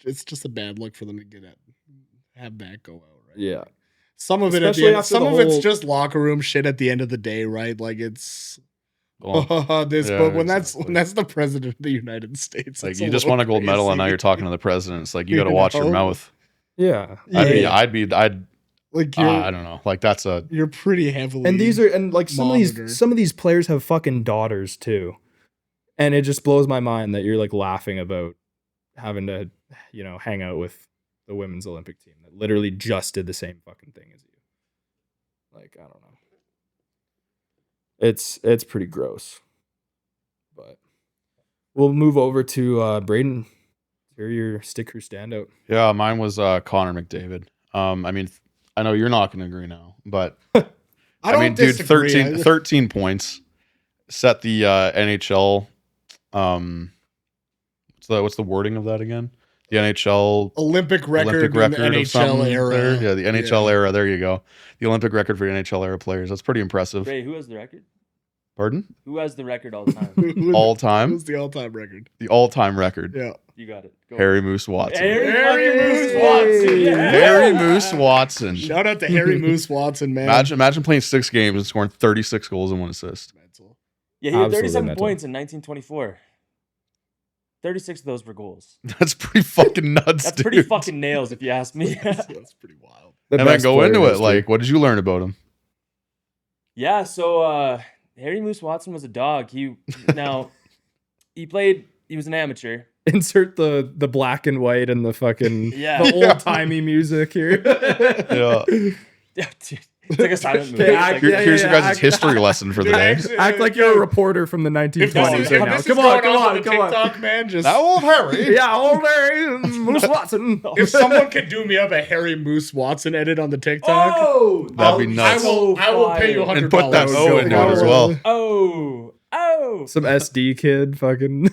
it's just a bad look for them to have that go out, right? Yeah, Some of it, at Especially the end, after some the of it's whole- just locker room shit at the end of the day, right? Like it's Well, this, yeah, but when exactly. that's the president of the United States, like it's you a just little won a gold medal and now crazy. you're talking to the president. It's like you got to You watch your know? mouth. yeah. Yeah. I'd like I don't know. Like that's a you're pretty heavily. And these are like some monitored. of these players have fucking daughters too, and it just blows my mind that you're like laughing about having to, you know, hang out with the women's Olympic team that literally just did the same fucking thing as you. Like, I don't know. It's pretty gross. But we'll move over to Braden. Hear your stick crew standout. Yeah, mine was Connor McDavid. I mean, I know you're not going to agree now, but I don't mean, dude, disagree. 13 points set the NHL. What's the wording of that again? The NHL Olympic record in the of NHL something era. there. Yeah, the NHL era. There you go. The Olympic record for NHL era players. That's pretty impressive. Ray, who has the record? Pardon? Who has the record all the time? All It time? was the all-time record. The all-time record. Yeah. You got it. Go. Harry Moose Watson. Harry Moose Watson. Yeah. Harry Moose Watson. Shout out to Harry Moose Watson, man. Imagine playing 6 games and scoring 36 goals and 1 assist. Mental. Yeah, he had Absolutely 37 mental. points in 1924. 36 of those were goals. That's pretty fucking nuts, That's dude. pretty fucking nails, if you ask me. That's pretty wild. The And then best go player into in it. history. Like, what did you learn about him? Yeah, so Harry Moose Watson was a dog. He was an amateur. Insert the black and white and the fucking Yeah. the old timey music here. Yeah. Yeah, dude. It's like a silent movie. Okay, It's like- Here's your guys' act- history lesson for the Dude, day. actually, Act like you're a reporter from the 1920s If right now. this is Come going on. the TikTok, man, just That old Harry. Yeah, old Harry Moose Watson. if someone could do me up a Harry Moose Watson edit on the TikTok, Oh, That'd be nuts. I will pay you $100. And put that O into it as well. oh. Some SD kid fucking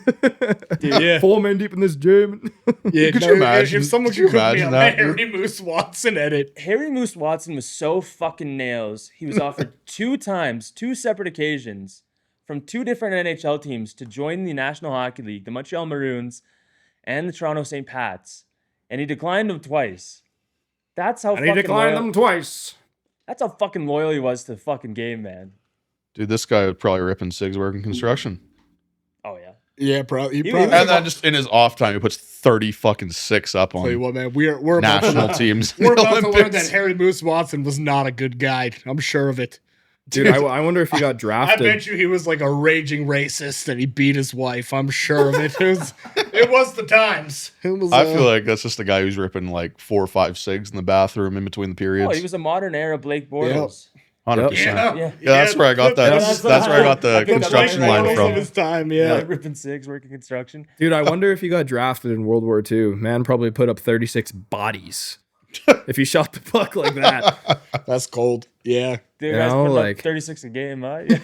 Dude, Yeah. 4 men deep in this gym. Yeah, Could you imagine- If someone could you could cook me imagine up that, a Harry Moose Watson edit, Harry Moose Watson was so fucking nails. He was offered 2 separate occasions, from 2 different NHL teams to join the National Hockey League, the Montreal Maroons and the Toronto St. Pats, and he declined them twice. That's how And he fucking declined loyal, them twice. That's how fucking loyal he was to the fucking game, man. Dude, this guy would probably ripping cigs working construction. Oh yeah. yeah, probably. He probably was- And then just in his off time, he puts 30 fucking 6 up tell you on what, man, we're about national to, teams. we're in the about to learn Olympics. that Harry Moose Watson was not a good guy. I'm sure of it. Dude, I wonder if he got I drafted. bet you he was like a raging racist and he beat his wife. I'm sure of it. It was the times. It was. I feel like that's just the guy who's ripping like 4 or 5 cigs in the bathroom in between the periods. Oh, he was a modern era Blake Bortles. 100%. Yeah, Yeah. that's where I got that. That's That's where I got the I think construction that's line right. from. Of his time, yeah. Ripping cigs, working construction. Dude, I wonder if he got drafted in World War II. Man probably put up 36 bodies if he shot the puck like that. That's cold. Yeah. Dude, You guys know, putting like- up 36 a game, huh? Like,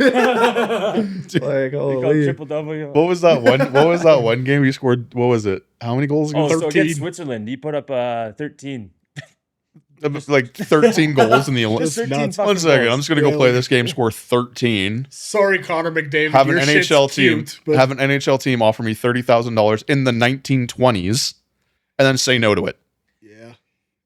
They call holy. triple double. What was that one? What was that one game he scored? What was it? How many goals? Oh, so 13. against Switzerland, he put up 13. Like 13 goals in the Just Olympics. 13 nuts. fucking 1 second. I'm goals. just gonna go play this game. Score 13. Sorry, Connor McDavid. Have an your shit's NHL team. cute, but Have an NHL team offer me $30,000 in the 1920s, and then say no to it. yeah.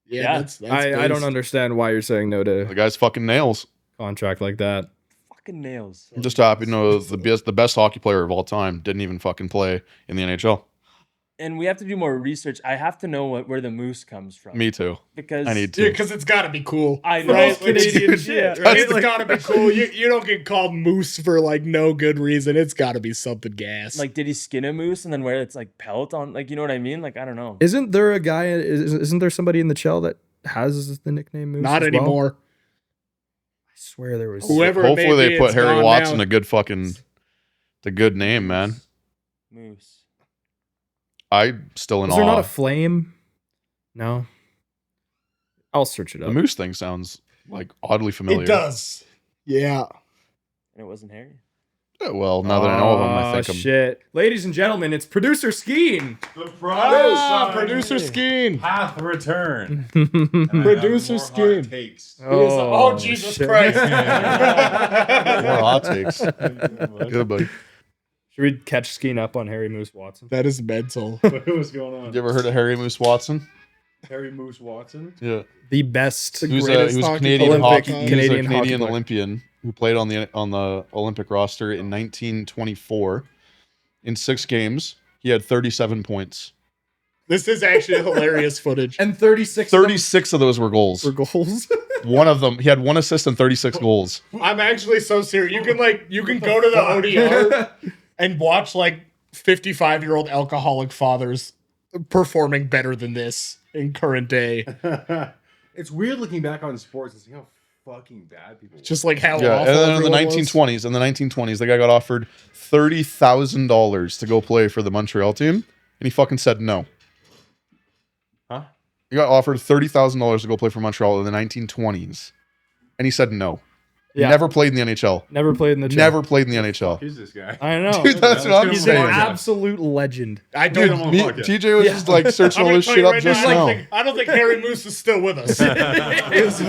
Yeah. That's I don't based. understand why you're saying no The to guy's fucking nails. contract like that. Fucking nails. I'm just happy to know the best hockey player of all time didn't even fucking play in the NHL. And we have to do more research. I have to know where the moose comes from. Me too. Because I need Dude, to. because it's got to be cool. I know. Right? It's Canadian shit. Right? It's Like- got to be cool. You don't get called moose for like no good reason. It's got to be something gas. Like, did he skin a moose and then wear its like pelt on? Like, you know what I mean? Like, I don't know. Isn't there a guy? Isn't there somebody in the Chell that has the nickname Moose? not as well? anymore. I swear there was. Whoever it Hopefully may they be, put it's Harry gone Watson now. a good fucking, the good name, man. Moose. I still in Is there not awe. a flame? No. I'll search it The up. moose thing sounds like oddly familiar. It does. Yeah. And it wasn't Harry. Yeah, well, now that I know of him, I Oh, think I'm. shit. Ladies and gentlemen, it's producer Skeen. Producer Skeen. Hath returned. Producer Skeen. Takes. Oh, Jesus Christ. More hot takes. Good, buddy. Should we catch Skeen up on Harry Moose Watson? That is mental. What's going on? You ever heard of Harry Moose Watson? Harry Moose Watson? Yeah. The best. The He was a greatest Canadian Olympic- hockey. He was a Canadian hockey Canadian player. Olympian who played on the Olympic roster in 1924. In 6 games, he had 37 points. This is actually hilarious footage. And 36 36 of those were goals. were goals. One of them, he had 1 assist and 36 goals. I'm actually so serious. You can go to the ODR and watch like 55-year-old alcoholic fathers performing better than this in current day. It's weird looking back on sports and seeing how fucking bad people. Just like how Yeah, awful and then in the everyone was. 1920s, the guy got offered $30,000 to go play for the Montreal team, and he fucking said no. Huh? He got offered $30,000 to go play for Montreal in the 1920s, and he said no. Yeah. Never played in the NHL. Never played in the Never played in the NHL. Who's this guy? I know. Dude, that's what I'm He's saying. an absolute legend. I Dude, don't. TJ was just like searching I'm all gonna this tell shit you up right just now, now. I don't think Harry Moose is still with us. He's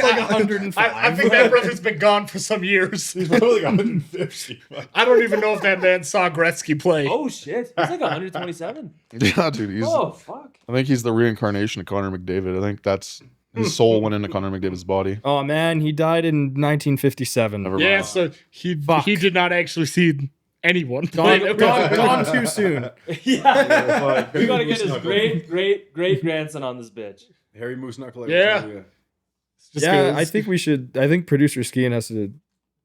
like 105. I think that brother's been gone for some years. He's probably like 150. I don't even know if that man saw Gretzky play. Oh shit, he's like 127. Yeah, dude. He's, Oh fuck. I think he's the reincarnation of Connor McDavid. I think that's his soul went into Connor McDavid's body. Oh man, he died in 1957. Never Yeah, mind. so he Fuck. did not actually see anyone. play. Gone too soon. Yeah. We gotta Harry get his Moose great grandson on this bitch. Harry Moose Knuckle. Yeah. Yeah, Just 'cause- I think we should. I think producer Skian has to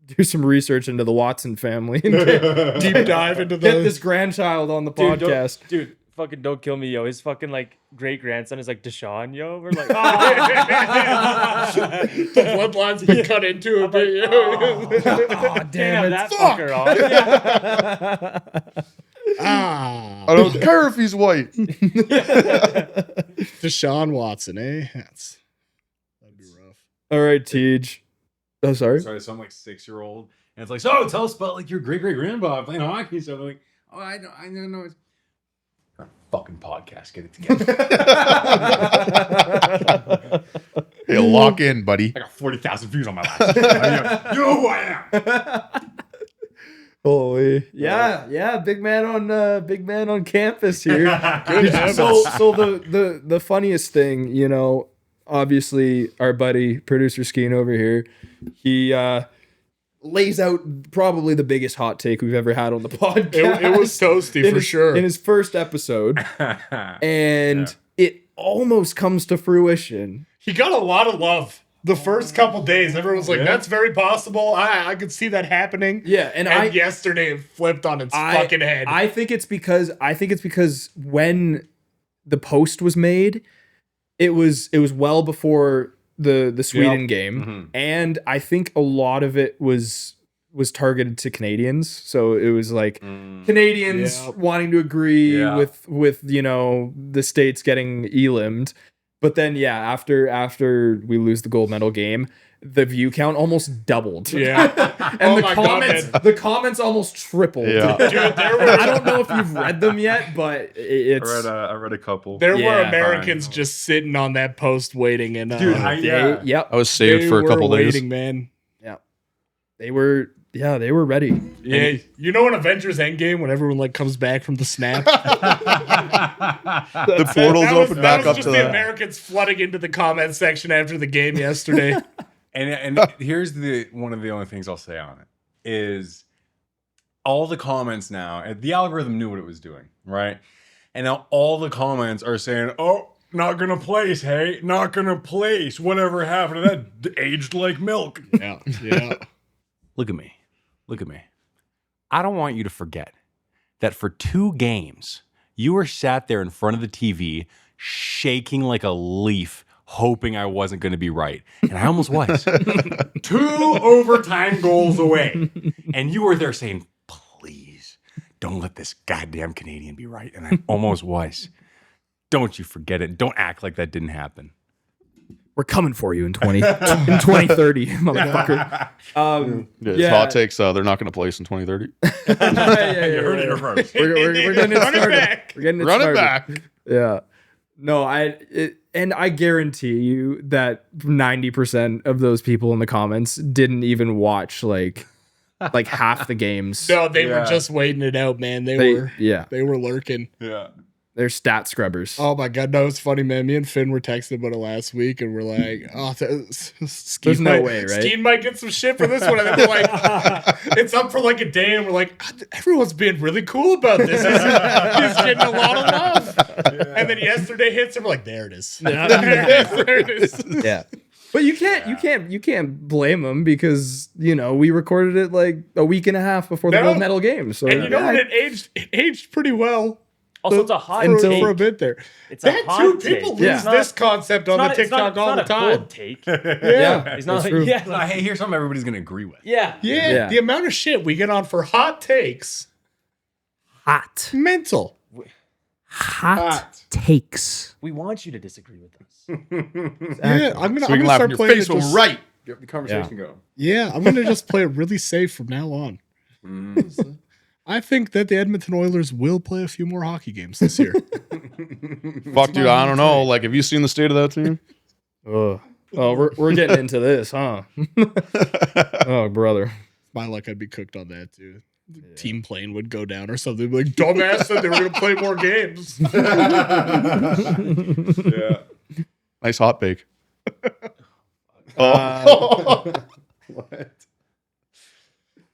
do some research into the Watson family and deep dive into get the this grandchild on the Dude, podcast. dude, fucking don't kill me, yo. His fucking like great grandson is like Deshaun, yo. We're like, the bloodline's been cut into a bit. Oh, damn damn it. that fucker on. Yeah. I don't care if he's white. Deshaun Watson, eh? That'd be rough. All right, Tej. Oh, sorry. Sorry, some like 6-year-old, and it's like, so tell us about like your great grandpa playing hockey. So I'm like, oh, I don't know. It's a fucking podcast. Get it together. Hey, lock in, buddy. I got 40,000 views on my last. You know who I am. Holy, yeah, big man on campus here. Good so the funniest thing, you know, obviously our buddy producer Skeen over here, he lays out probably the biggest hot take we've ever had on the podcast. It was toasty for sure. In his first episode, and it almost comes to fruition. He got a lot of love the first couple days. Everyone was like, "That's very possible. I could see that happening." Yeah, and yesterday it flipped on its fucking head. I think it's because when the post was made, it was well before the Sweden game, Mm-hmm. and I think a lot of it was targeted to Canadians. So it was like Canadians Yep. wanting to agree Yeah. with you know the States getting elimed. But then after we lose the gold medal game, the view count almost doubled. Yeah. And Oh the my God, comments man. the comments almost tripled. Yeah. Dude, I don't know if you've read them yet, but it's I read a couple. there were Yeah, Americans just sitting on that post waiting, and Dude, they, yep. I was saved for a couple days. waiting, man. They were ready. Yeah, you know in Avengers Endgame when everyone like comes back from the snap, The portals open back up just to the that. Americans flooding into the comment section after the game yesterday. And here's one of the only things I'll say on it is all the comments now, and the algorithm knew what it was doing, right? And now all the comments are saying, oh, not gonna place, hey, not gonna place. Whatever happened to that aged like milk. Yeah. Look at me. I don't want you to forget that for 2 games, you were sat there in front of the TV, shaking like a leaf, hoping I wasn't going to be right. And I almost was. 2 overtime goals away. And you were there saying, please, don't let this goddamn Canadian be right. And I almost was. Don't you forget it. Don't act like that didn't happen. We're coming for you in 2030, motherfucker. Yeah, it's hot takes. They're not going to place in 2030. You heard it here first. We're getting it Run it started. back. We're getting it Run it started. back. Yeah. No, and I guarantee you that 90% of those people in the comments didn't even watch like half the games. No, they were Yeah. just waiting it out, man. They were lurking. Yeah. They're stat scrubbers. Oh my God, no, it's funny, man. Me and Finn were texting about it last week, and we're like, "Oh, Skeen There's no might- way, right? Skeen might get some shit for this one." And then we're like, "It's up for like a day," and we're like, "Everyone's being really cool about this. He's getting a lot of love." And then yesterday hits, and we're like, "There it is. There it is." Yeah. But you can't blame them because, you know, we recorded it like a week and a half before the No. gold medal game. So And you know yeah, what? It aged pretty well. Also, it's a hot Until- take. for a bit there. It's That a hot too, take. people It's lose not- this concept on the TikTok all the It's not a time. cold take. Yeah. It's not That's like, true. yeah, Nah, like, hey, here's something everybody's gonna agree with. yeah. Yeah, the amount of shit we get on for hot takes, Hot. mental. Hot takes. We want you to disagree with us. Yeah, I'm gonna, So we I'm can gonna laugh start in your playing face it when just, we're right. Get the conversation going. Yeah, I'm gonna just play it really safe from now on. I think that the Edmonton Oilers will play a few more hockey games this year. Fuck, dude, I don't know. Like, have you seen the state of that team? Oh, we're getting into this, huh? Oh, brother. My luck, I'd be cooked on that too. The team plane would go down or something. Like, dumbass said they were gonna play more games. Yeah. Nice hot bake. What?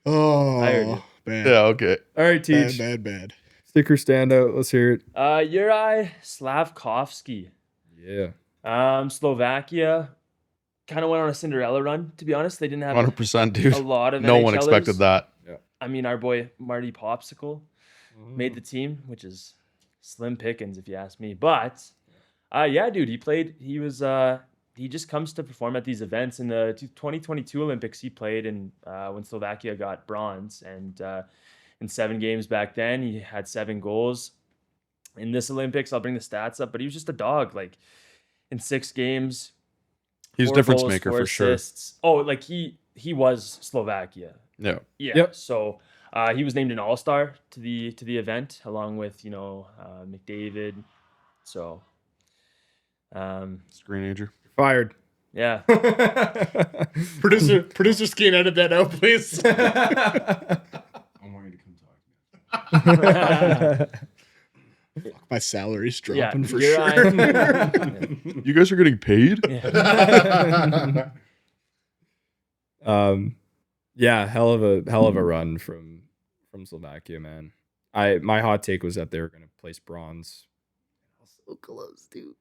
Oh, I heard you. bad. Yeah, okay. All right, Bad, Teach. bad. Sticker standout. Let's hear it. Juraj Slavkovsky. Yeah. Slovakia kind of went on a Cinderella run, to be honest. They didn't have 100%, dude. a lot of No one NHLers. expected that. I mean, our boy Marty Popsicle made the team, which is slim pickings if you ask me. But yeah, dude, he played. He was. He just comes to perform at these events. In the 2022 Olympics, he played, and when Slovakia got bronze, and in 7 games back then, he had 7 goals. In this Olympics, I'll bring the stats up, but he was just a dog. Like in 6 games, He's a 4 difference goals, maker 4 for sure. assists. Oh, like he was Slovakia. Yeah. Yeah. Yep. So he was named an all-star to the event along with McDavid. So Screenager. Fired. yeah. Producer Skeen, edit that out, please. I want you to come talk to me. My salary's Yeah, dropping for you're sure. You guys are getting paid? Yeah, hell of a run from Slovakia, man. My hot take was that they were gonna place bronze. So close, dude.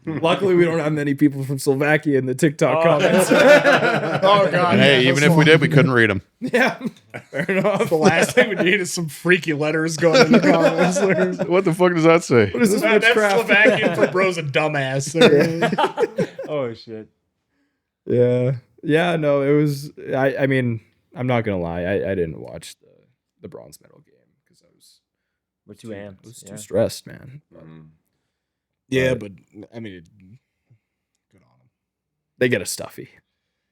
Luckily, we don't have many people from Slovakia in the TikTok comments. Oh god. And hey, even if we did, we couldn't read them. Yeah, fair enough. The last thing we need is some freaky letters going in the comments. What the fuck does that say? What is this That's witchcraft? Slovakian for bro's a dumbass. Oh shit. Yeah. No, it was. I mean, I'm not gonna lie. I didn't watch the bronze medal game because We're too amped. I was yeah. too stressed, man. Yeah, but I mean, good on him. They get a stuffy.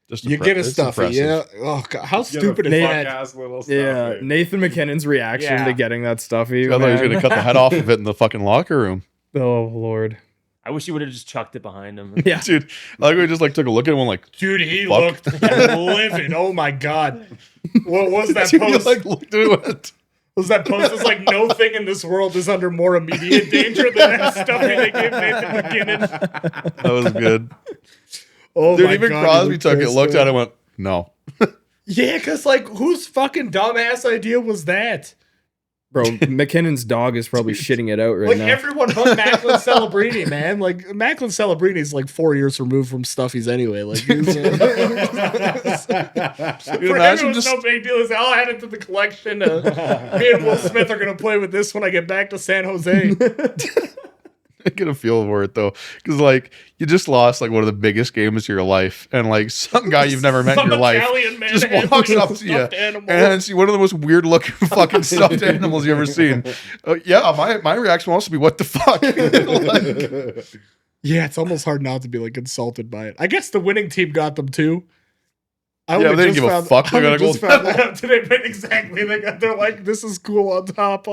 Just You get a it's stuffy, impressive. yeah. Oh god, how stupid is Nate- that? Fuck-ass little stuff, Yeah, dude. Nathan McKinnon's reaction Yeah. to getting that stuffy. I thought he was man. going to cut the head off of it in the fucking locker room. Oh Lord. I wish he would have just chucked it behind him. Yeah. Dude, I like we just like took a look at him and like, Dude, he Fuck. looked livid. Oh my god. What was that dude, he, post? like looked at it. Was that post? It's like no thing in this world is under more immediate danger than that stuffy they gave Nathan McKinnon. That was good. Oh Dude, my even god, he Crosby looked took it, pissed, looked man. at it, and went, no. Yeah, because like whose fucking dumbass idea was that? Bro, McKinnon's dog is probably shitting it out right Like now. everyone but Macklin Celebrini, man. Like Macklin Celebrini is like 4 years removed from stuffies anyway. Like he's, for him, imagine it was just- no big deal. He's like, I'll add it to the collection. Me and Will Smith are gonna play with this when I get back to San Jose. I get a feel for it though, because like you just lost like one of the biggest games of your life, and like some guy you've never met in Some your life Italian man just handling walks a up to you stuffed animal. and see one of the most weird looking fucking stuffed animals you ever seen. Yeah, my reaction will also be, what the fuck? Like, Yeah, it's almost hard not to be like insulted by it. I guess the winning team got them too. I Yeah, only but they didn't just give a found- fuck. They I got a only just gold found medal. that out today, but exactly. They're like, this is cool on top.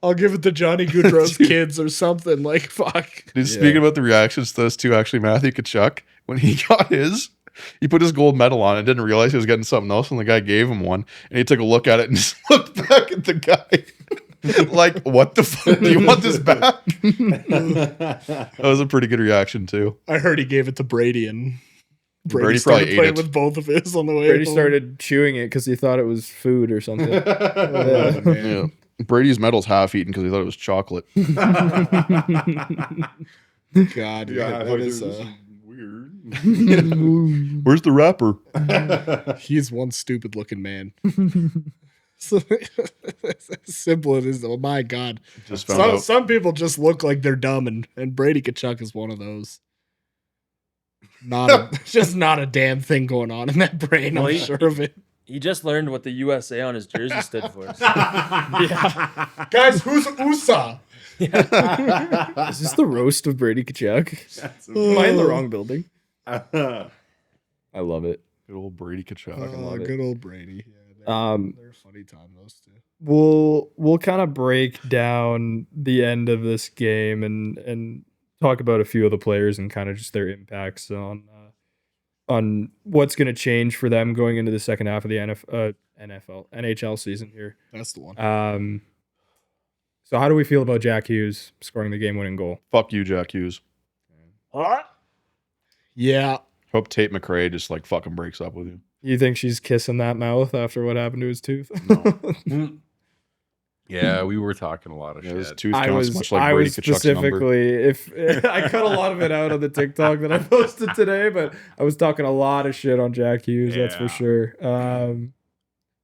I'll give it to Johnny Goudreau's kids or something. Like, fuck. dude, speaking about the reactions to those two, actually, Matthew Tkachuk, when he got his, he put his gold medal on and didn't realize he was getting something else, and the guy gave him one, and he took a look at it and just looked back at the guy. Like, what the fuck? Do you want this back? That was a pretty good reaction, too. I heard he gave it to Brady, and Brady started probably ate playing it. with both of his on the way. Brady home. started chewing it because he thought it was food or something. Oh, man. Yeah. Brady's medal's half eaten because he thought it was chocolate. God, Yeah, what it is was weird. Where's the wrapper? He's one stupid looking man. As simple as it is. Oh my God. Just found out. Some people just look like they're dumb, and Brady Kachuk is one of those. Just not a damn thing going on in that brain. Well, I'm he- sure of it. He just learned what the USA on his jersey stood for. Guys, who's USA? Is this the roast of Brady Kachuk? Am I in the wrong building? I love it. Good old Brady Kachuk. love it. Good old Brady. Yeah, they're a funny time, those two. We'll kind of break down the end of this game and talk about a few of the players and kind of just their impacts on what's going to change for them going into the second half of the NHL season here. That's the one. So how do we feel about Jack Hughes scoring the game-winning goal? Fuck you, Jack Hughes. Yeah. Hope Tate McRae just like fucking breaks up with you. You think she's kissing that mouth after what happened to his tooth? No. Yeah, we were talking a lot of Yeah, his shit. tooth I counts was, much like I Brady was Kachuk's number. specifically, if I cut a lot of it out on the TikTok that I posted today, but I was talking a lot of shit on Jack Hughes, that's for Yeah. sure.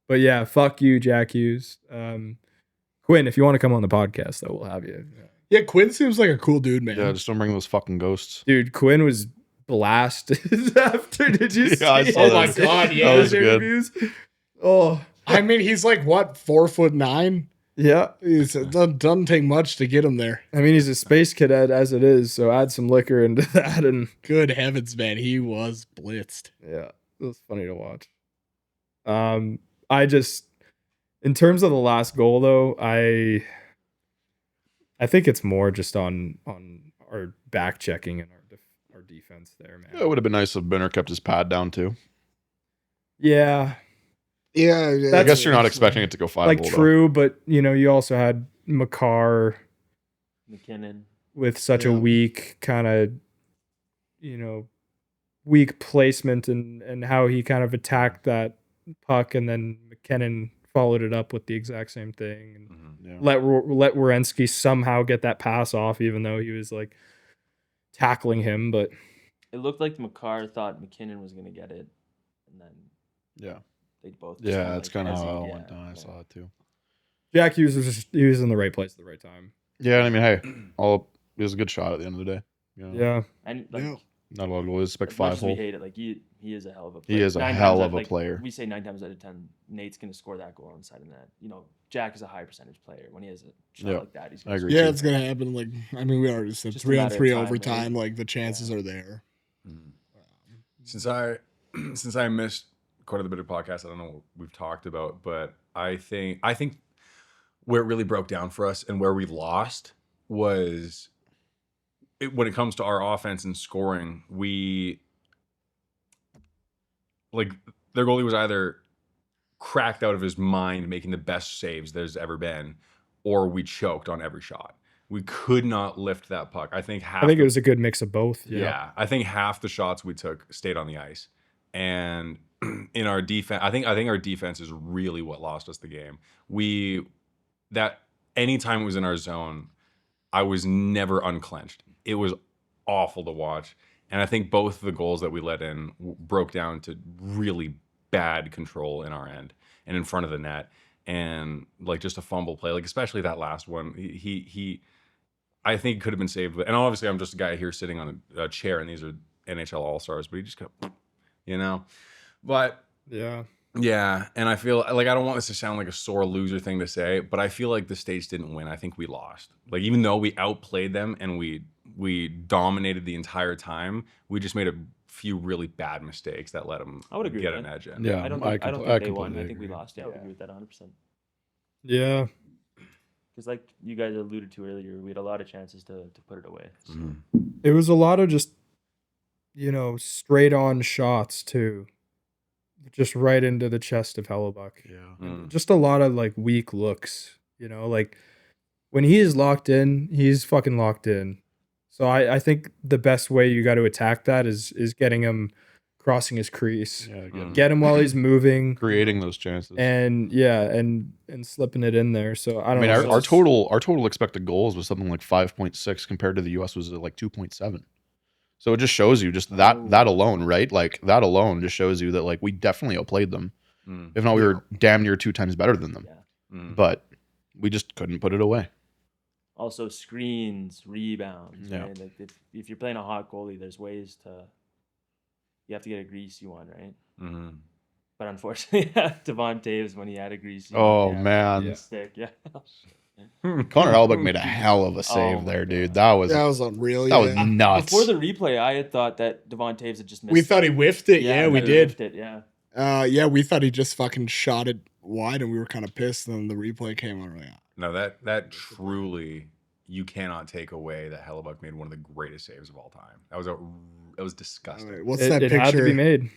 But yeah, fuck you, Jack Hughes. Quinn, if you want to come on the podcast, though, we'll have you. Yeah, Quinn seems like a cool dude, man. Yeah, just don't bring those fucking ghosts. Dude, Quinn was blasted after. Did you see? Yeah, I saw Oh my that. God, yeah. That was his good. interviews? Oh, I mean, he's like, what, 4'9"? yeah. It doesn't take much to get him there. I mean, he's a space cadet as it is, so add some liquor into that, and Good heavens, man. He was blitzed. yeah, it was funny to watch. I just, in terms of the last goal, though, I think it's more just on our back checking and our defense there, man. Yeah, it would have been nice if Benner kept his pad down too. Yeah, Yeah. I guess you're not expecting it to go 5 like true, but you also had McCarr McKinnon. with such a Yeah. weak kind of, weak placement and how he kind of attacked that puck, and then McKinnon followed it up with the exact same thing, and Yeah. let Werenski somehow get that pass off, even though he was like tackling him. But It looked like McCarr thought McKinnon was gonna get it, and then Yeah. they both. just Yeah, kinda, that's like, kind of how hesitate- it went yeah, down. I yeah. saw it too. Jack Hughes he was in the right place at the right time. Yeah, I mean, hey, it was a good shot at the end of the day. You know, Yeah, And like, Yeah. not a lot of goals. Expect as much 5 as we hole. hate it, like he is a hell of a He player. is a 9 hell times of a out- like, player. We say 9 times out of 10, Nate's gonna score that goal inside of that. Jack is a high percentage player. When he has a shot Yeah, like that, he's I gonna agree. score. Yeah, it's going to happen. Like, I mean, we already said Just a 3-on-3 matter of time, overtime. right? Like, the chances are there. Since I missed quite a bit of podcast, I don't know what we've talked about, but I think where it really broke down for us and where we lost was when it comes to our offense and scoring. We like their goalie was either cracked out of his mind making the best saves there's ever been, or we choked on every shot. We could not lift that puck. I think it was a good mix of both. yeah, I think half the shots we took stayed on the ice, and in our defense, I think our defense is really what lost us the game. Anytime it was in our zone, I was never unclenched. It was awful to watch, and I think both the goals that we let in broke down to really bad control in our end and in front of the net, and like just a fumble play, like especially that last one. He I think it could have been saved. And obviously, I'm just a guy here sitting on a chair, and these are NHL All-Stars, but he just got, But yeah, and I feel like I don't want this to sound like a sore loser thing to say, but I feel like the States didn't win. I think we lost. Like even though we outplayed them and we dominated the entire time, we just made a few really bad mistakes that let them I would agree get with an that. edge in. Yeah, I don't I think completely they won. I think agree. we lost. Yeah, I would agree with that 100%. Yeah. Because like you guys alluded to earlier, we had a lot of chances to put it away. So. It was a lot of just, straight on shots too. Just right into the chest of Hellebuck. Yeah. Just a lot of like weak looks, like when he is locked in, he's fucking locked in. So I think the best way you got to attack that is getting him crossing his crease. Yeah, Get him while he's moving. creating those chances. And and slipping it in there. So I I don't mean, know. our total expected goals was something like 5.6 compared to the U.S. was like 2.7. So it just shows you just that alone, right? Like that alone just shows you that like we definitely outplayed them. Mm. If not, we were damn near 2 times better than them. Yeah. Mm. But we just couldn't put it away. Also, screens, rebounds. Yeah. Right? Like if you're playing a hot goalie, there's ways to. You have to get a greasy one, right? Mhm. But unfortunately, Devon Taves, when he had a greasy Oh, one, man. Yeah. stick, yeah. Connor Hellebuck made a hell of a save my there, dude. God. That was unreal. that was nuts. Before the replay, I had thought that Devon Taves had just missed. We thought he whiffed it. Yeah, we he did. whiffed it, yeah. Yeah, we thought he just fucking shot it wide, and we were kind of pissed. And then the replay came on. Like, No, that truly, you cannot take away that Hellebuck made one of the greatest saves of all time. That was disgusting. Alright, what's It, that it had to picture? be made.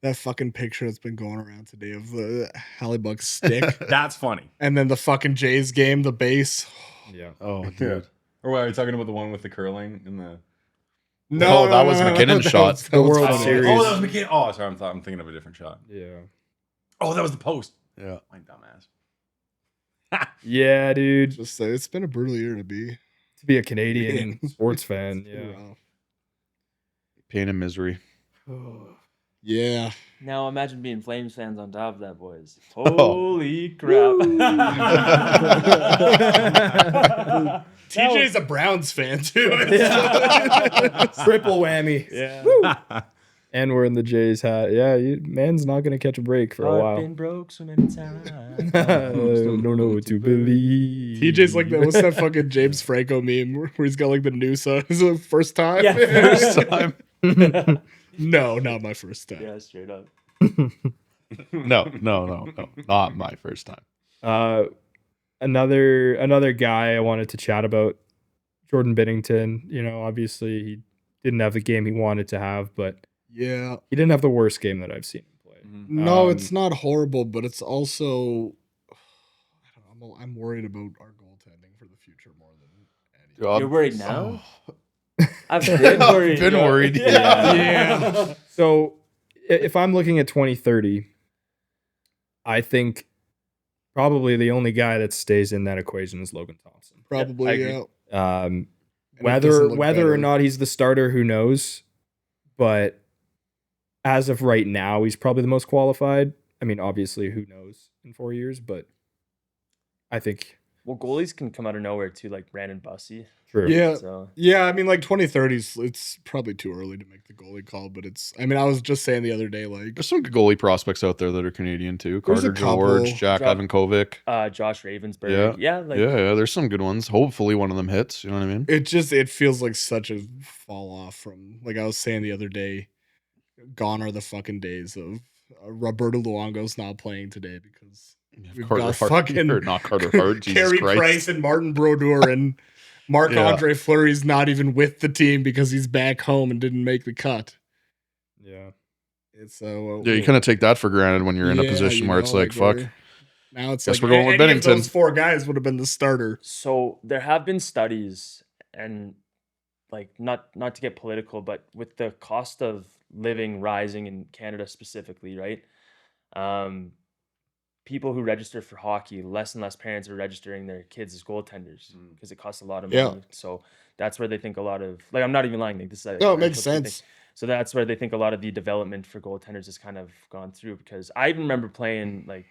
That fucking picture that's been going around today of the Hallebuck stick, That's funny. and then the fucking Jays game, the base. Yeah. Oh, Yeah. dude. Or what, are you talking about the one with the curling and the? No, that was McKinnon's that shot. that The was World funny. Series. Oh, that was McKinnon. Oh, sorry, I'm thinking of a different shot. Yeah. Oh, that was the post. Yeah. My dumbass. Yeah, dude. Just it's been a brutal year to be. To be a Canadian sports fan. It's been Yeah. rough. Pain and misery. Yeah. Now imagine being Flames fans on top of that, boys. Oh. Holy crap. TJ's a Browns fan too. Triple whammy. Yeah. And we're in the Jays hat. Yeah, man's not going to catch a break for a Heart while. been broke so many times. Don't know what to believe. TJ's like that. What's that fucking James Franco meme where he's got like the new son? Is it the first time? Yeah. First time. No, not my first time. Yeah, straight up. No. Not my first time. Another guy I wanted to chat about, Jordan Binnington. You know, obviously he didn't have the game he wanted to have, but Yeah. he didn't have the worst game that I've seen him play. No, it's not horrible, but it's also I don't know, I'm worried about our goaltending for the future more than anything. God. You're worried now? Oh. I've been worried. Been bro. worried. Yeah. So if I'm looking at 2030, I think probably the only guy that stays in that equation is Logan Thompson. I agree. Probably, yeah. Um, And it doesn't look whether or better. not he's the starter, who knows? But as of right now, he's probably the most qualified. I mean, obviously, who knows in 4 years? But I think Well, goalies can come out of nowhere too, like Brandon Bussey. true. Yeah. So Yeah, I mean, like 2030s, it's probably too early to make the goalie call, but I mean, I was just saying the other day, like, There's some good goalie prospects out there that are Canadian too. There's a Carter George, couple. Jack Josh Ravensburg. Yeah, like yeah, there's some good ones. Hopefully one of them hits. You know what I mean? it feels like such a fall off from, like I was saying the other day, gone are the fucking days of Roberto Luongo's not playing today because we've Carter got Hart, fucking or not Carter Hart. Jesus Carey Christ. Price and Martin Brodeur and Marc-Andre Fleury's not even with the team because he's back home and didn't make the cut. Yeah. It's Yeah, you kind of take that for granted when you're in a yeah, position you where it's know, like, fuck. Now it's Guess like we're going with any of Binnington. those 4 guys would have been the starter. so there have been studies and like not to get political, but with the cost of living rising in Canada specifically, right? People who register for hockey, less and less parents are registering their kids as goaltenders because it costs a lot of money. Yeah. So that's where they think a lot of, like, I'm not even lying. Like, this is No, it an makes actual true thing. sense. So that's where they think a lot of the development for goaltenders has kind of gone through, because I even remember playing like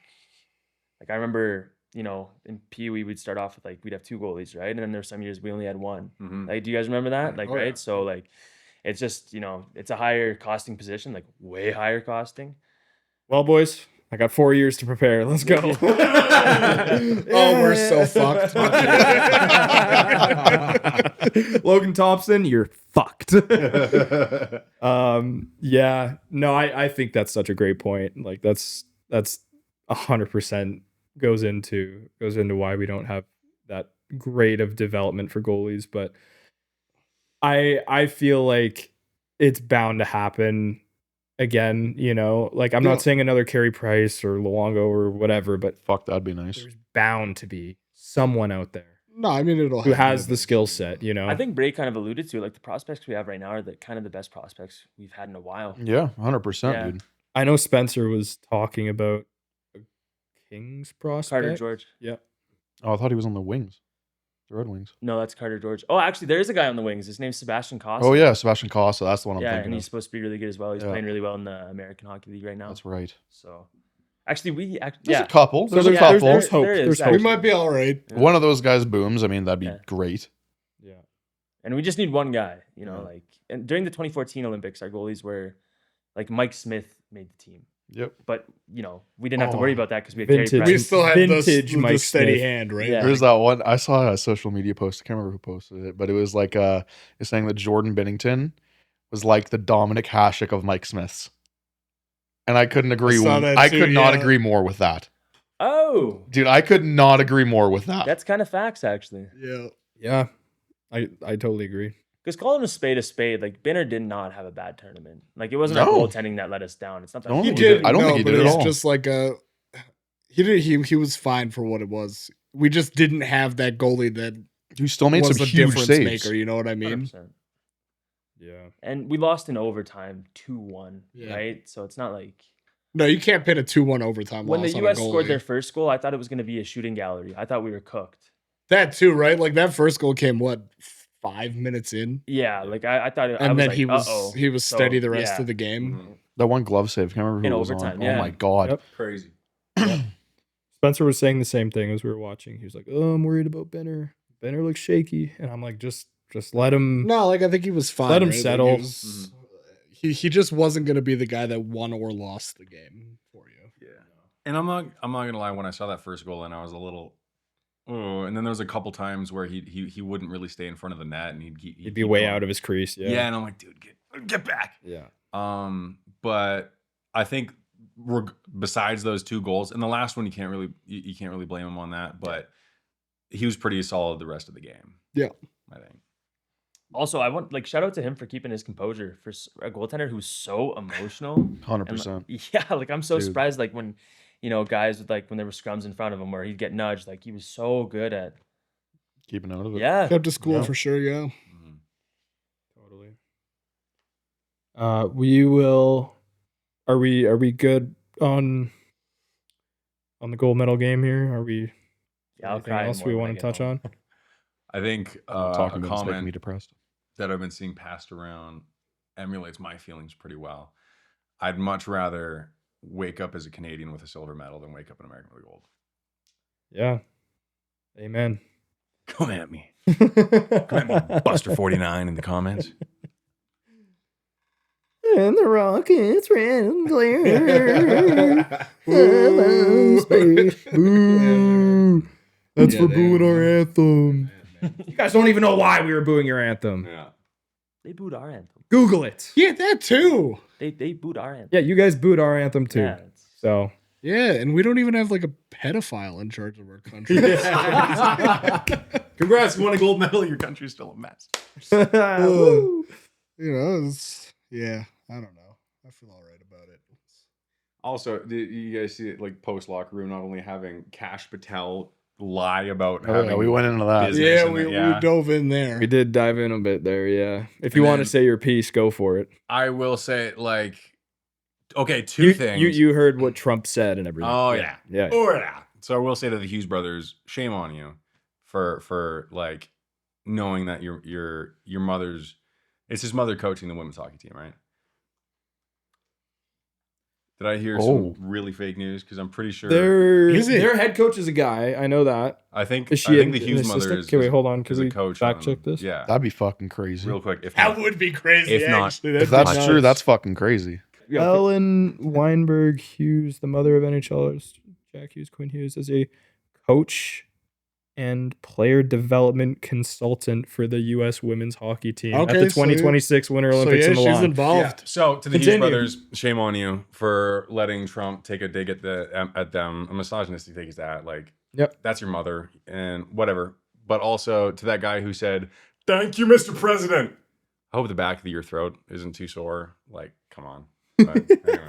I remember, you know, in Pee Wee we'd start off with like we'd have 2 goalies, right? And then there's some years we only had 1. Mhm. Like, do you guys remember that? Like, Oh, right? yeah. So like it's just, you know, it's a higher costing position, like way higher costing. Well, boys, I got 4 years to prepare. Let's go. Oh, we're so fucked. Logan Thompson, you're fucked. Yeah. No, I think that's such a great point. Like that's 100% goes into why we don't have that great of development for goalies. But I feel like it's bound to happen again, you know. Like, I'm Yeah. not saying another Carey Price or Luongo or whatever, but Fuck, that'd be nice. there's bound to be someone out there No, I mean it'll who happen has the skill set, you know. I think Bray kind of alluded to it, like the prospects we have right now are the kind of the best prospects we've had in a while. Yeah, 100%, Yeah. dude. I know Spencer was talking about a Kings prospect. Carter George. Yeah. Oh, I thought he was on the Wings. The Red Wings. No, that's Carter George. Oh, actually, there is a guy on the wings. His name's Sebastian Costa. Oh, yeah, Sebastian Costa. That's the one I'm Yeah, thinking and he's of. supposed to be really good as well. He's Yeah. playing really well in the American Hockey League right now. That's right. So Actually, There's a couple. So There's a there's couple. there's hope. There is, There's We hope. actually. might be all right. Yeah. One of those guys booms. I mean, that'd be Yeah. great. Yeah. And we just need one guy, you know, Yeah. like, and during the 2014 Olympics, our goalies were like Mike Smith made the team, Yep. but you know, we didn't have to worry Oh, about that because we had Carey vintage. We Price. still have Vintage the Mike steady Smith. hand, right? Yeah. There's that one. I saw a social media post. I can't remember who posted it, but it was like it's saying that Jordan Binnington was like the Dominic Hasek of Mike Smith's, and I couldn't agree. saw that I too, could not yeah. agree more with that, Oh, dude. I could not agree more with that. that's kind of facts actually. Yeah. Yeah. I totally agree. Because calling a spade, like Binner did not have a bad tournament. Like it wasn't our No. goaltending that let us down. It's not that No, He he did. I don't think he but did at it's all. just like he was fine for what it was. We just didn't have that goalie that You still made was some a huge difference saves. maker. You know what I mean? 100%. Yeah. And we lost in overtime 2-1, Yeah. right? So it's not like No, you can't pin a 2-1 overtime when the loss on U.S. a scored goalie. their first goal, I thought it was going to be a shooting gallery. I thought we were cooked. That too, right? Like that first goal came 5 minutes in, Yeah, like I thought it, and I was then like, he was uh-oh. he was So, steady the rest yeah. of the game. Mhm. That one glove save. Can't remember who In it was on. overtime, Oh yeah. my god. Yep. Crazy. Spencer was saying the same thing as we were watching. He was like, "Oh, I'm worried about Benner. Benner looks shaky," and I'm like, "Just let him." No, like I think he was fine. Let him right? Like, settle. he just wasn't going to be the guy that won or lost the game for you. Yeah. And I'm not gonna lie, when I saw that first goal and I was a little and then there was a couple times where he wouldn't really stay in front of the net and he'd He'd be way out of his crease. Yeah. Yeah. And I'm like, dude, get back. Yeah. But I think besides those two goals and the last one, you can't really blame him on that, but he was pretty solid the rest of the game. Yeah. I think. Also, I want shout out to him for keeping his composure for a goaltender who's so emotional. 100%. Yeah, like I'm so Dude. surprised. Like when guys with when there were scrums in front of him where he'd get nudged, like he was so good at. Keeping out of it. Yeah, Kept his cool Yeah. for sure. Yeah. Mhm. Totally. We will. Are we good on the gold medal game here? Are we? yeah. I'll Anything cry else more we when I want get to touch home. on? I think Talking a about it's making me comment depressed. that I've been seeing passed around emulates my feelings pretty well. I'd much rather wake up as a Canadian with a silver medal than wake up an American with a gold. Yeah. Amen. Come at me. Come at me, Buster49 in the comments. And the rockets red and glare. Boo. That's Yeah, for there booing you our go. anthem. You guys don't even know why we were booing your anthem. Yeah. They booed our anthem. Google it. Yeah, that too. They booed our anthem. Yeah, you guys booed our anthem too. Yeah, it's- So Yeah, and we don't even have like a pedophile in charge of our country. Congrats, you won a gold medal. Your country's still a mess. Woo. You know, I don't know. I feel all right about it. Also, did you guys see it post locker room not only having Cash Patel lie about Oh, having yeah, we went into that. business Yeah, and we yeah. dove in there. We did dive in a bit there, yeah. If you And want to then- say your piece, go for it. I will say okay, two things. You heard what Trump said and everything. Oh yeah. Yeah. Oh yeah. So I will say to the Hughes brothers, shame on you for knowing that your mother's it's his mother coaching the women's hockey team, right? Did I hear Oh. some really fake news? Because I'm pretty sure Is it? Their head coach is a guy. I know that. I think Is I she think an the Hughes mother assistant? is Okay, wait, hold on. is Can a we coach fact on- check this? Yeah. That'd be fucking crazy. Real quick. If That not, would be crazy. If not- actually. That'd If be that's nuts. true, that's fucking crazy. Ellen Weinberg Hughes, the mother of NHLers, Jack Hughes, Quinn Hughes, is a coach and player development consultant for the U.S. women's hockey team at Okay, the so 2026 Winter So Olympics yeah, in she's Milan. involved. So to the Hughes Continue. brothers, shame on you for letting Trump take a dig at them. A misogynistic dig is that. Yep. That's your mother and whatever. But also to that guy who said, "Thank you, Mr. President." I hope the back of your throat isn't too sore. Come on. But anyway.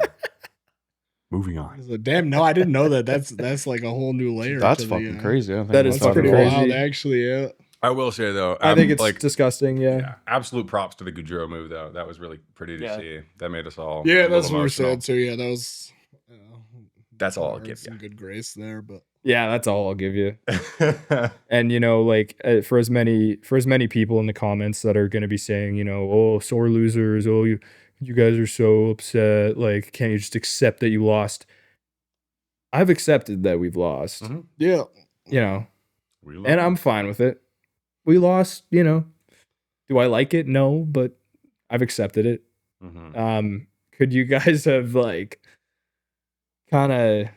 Moving I on. was like, damn, no, I didn't know that. That's like a whole new layer. That's to the, fucking crazy. I don't think That that's is That's fucking pretty crazy. wild, actually. Yeah. I will say though, I think it's like disgusting. Yeah. yeah, absolute props to the Goudreau move though. That was really pretty to Yeah. see. That made us all Yeah, a that's little what we're emotional. saying. So yeah, that was. That's all I'll earned give some you. good grace there, but Yeah, that's all I'll give you. And for as many people in the comments that are going to be saying, oh, sore losers, oh, you guys are so upset, can't you just accept that you lost? I've accepted that we've lost. Mhm. Yeah. You know, We love and you. I'm fine with it. We lost, you know. Do I like it? No, but I've accepted it. Mhm. Could you guys have like kind of,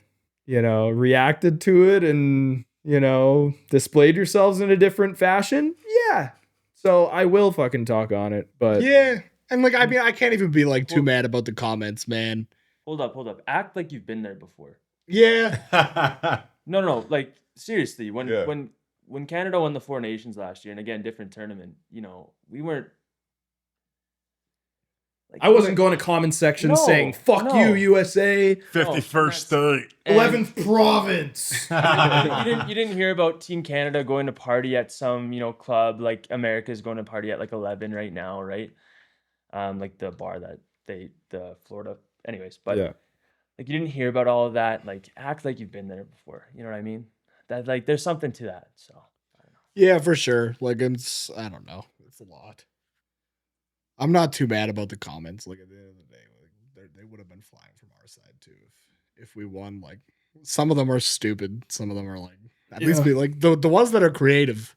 you know, reacted to it and, you know, displayed yourselves in a different fashion? Yeah. So I will fucking talk on it, but Yeah. And like, I mean, I can't even be like too Well- mad about the comments, man. Hold up. Act like you've been there before. Yeah. No. Like seriously, when Yeah. when Canada won the Four Nations last year, and again, different tournament, you know, we weren't. Like, I wasn't going to comment section No, saying "fuck no. you, USA." 51st state. And 11th province. you didn't hear about Team Canada going to party at some, you know, club like America's going to party at like 11 right now, right? Like the bar that the Florida, anyways. But Yeah. like you didn't hear about all of that. Like act like you've been there before. You know what I mean? That like there's something to that. So I don't know. Yeah, for sure. Like, I don't know. It's a lot. I'm not too mad about the comments. Like, at the end of the day, like, they would have been flying from our side too if we won. Like, some of them are stupid. Some of them are like, at least Yeah. be like the ones that are creative.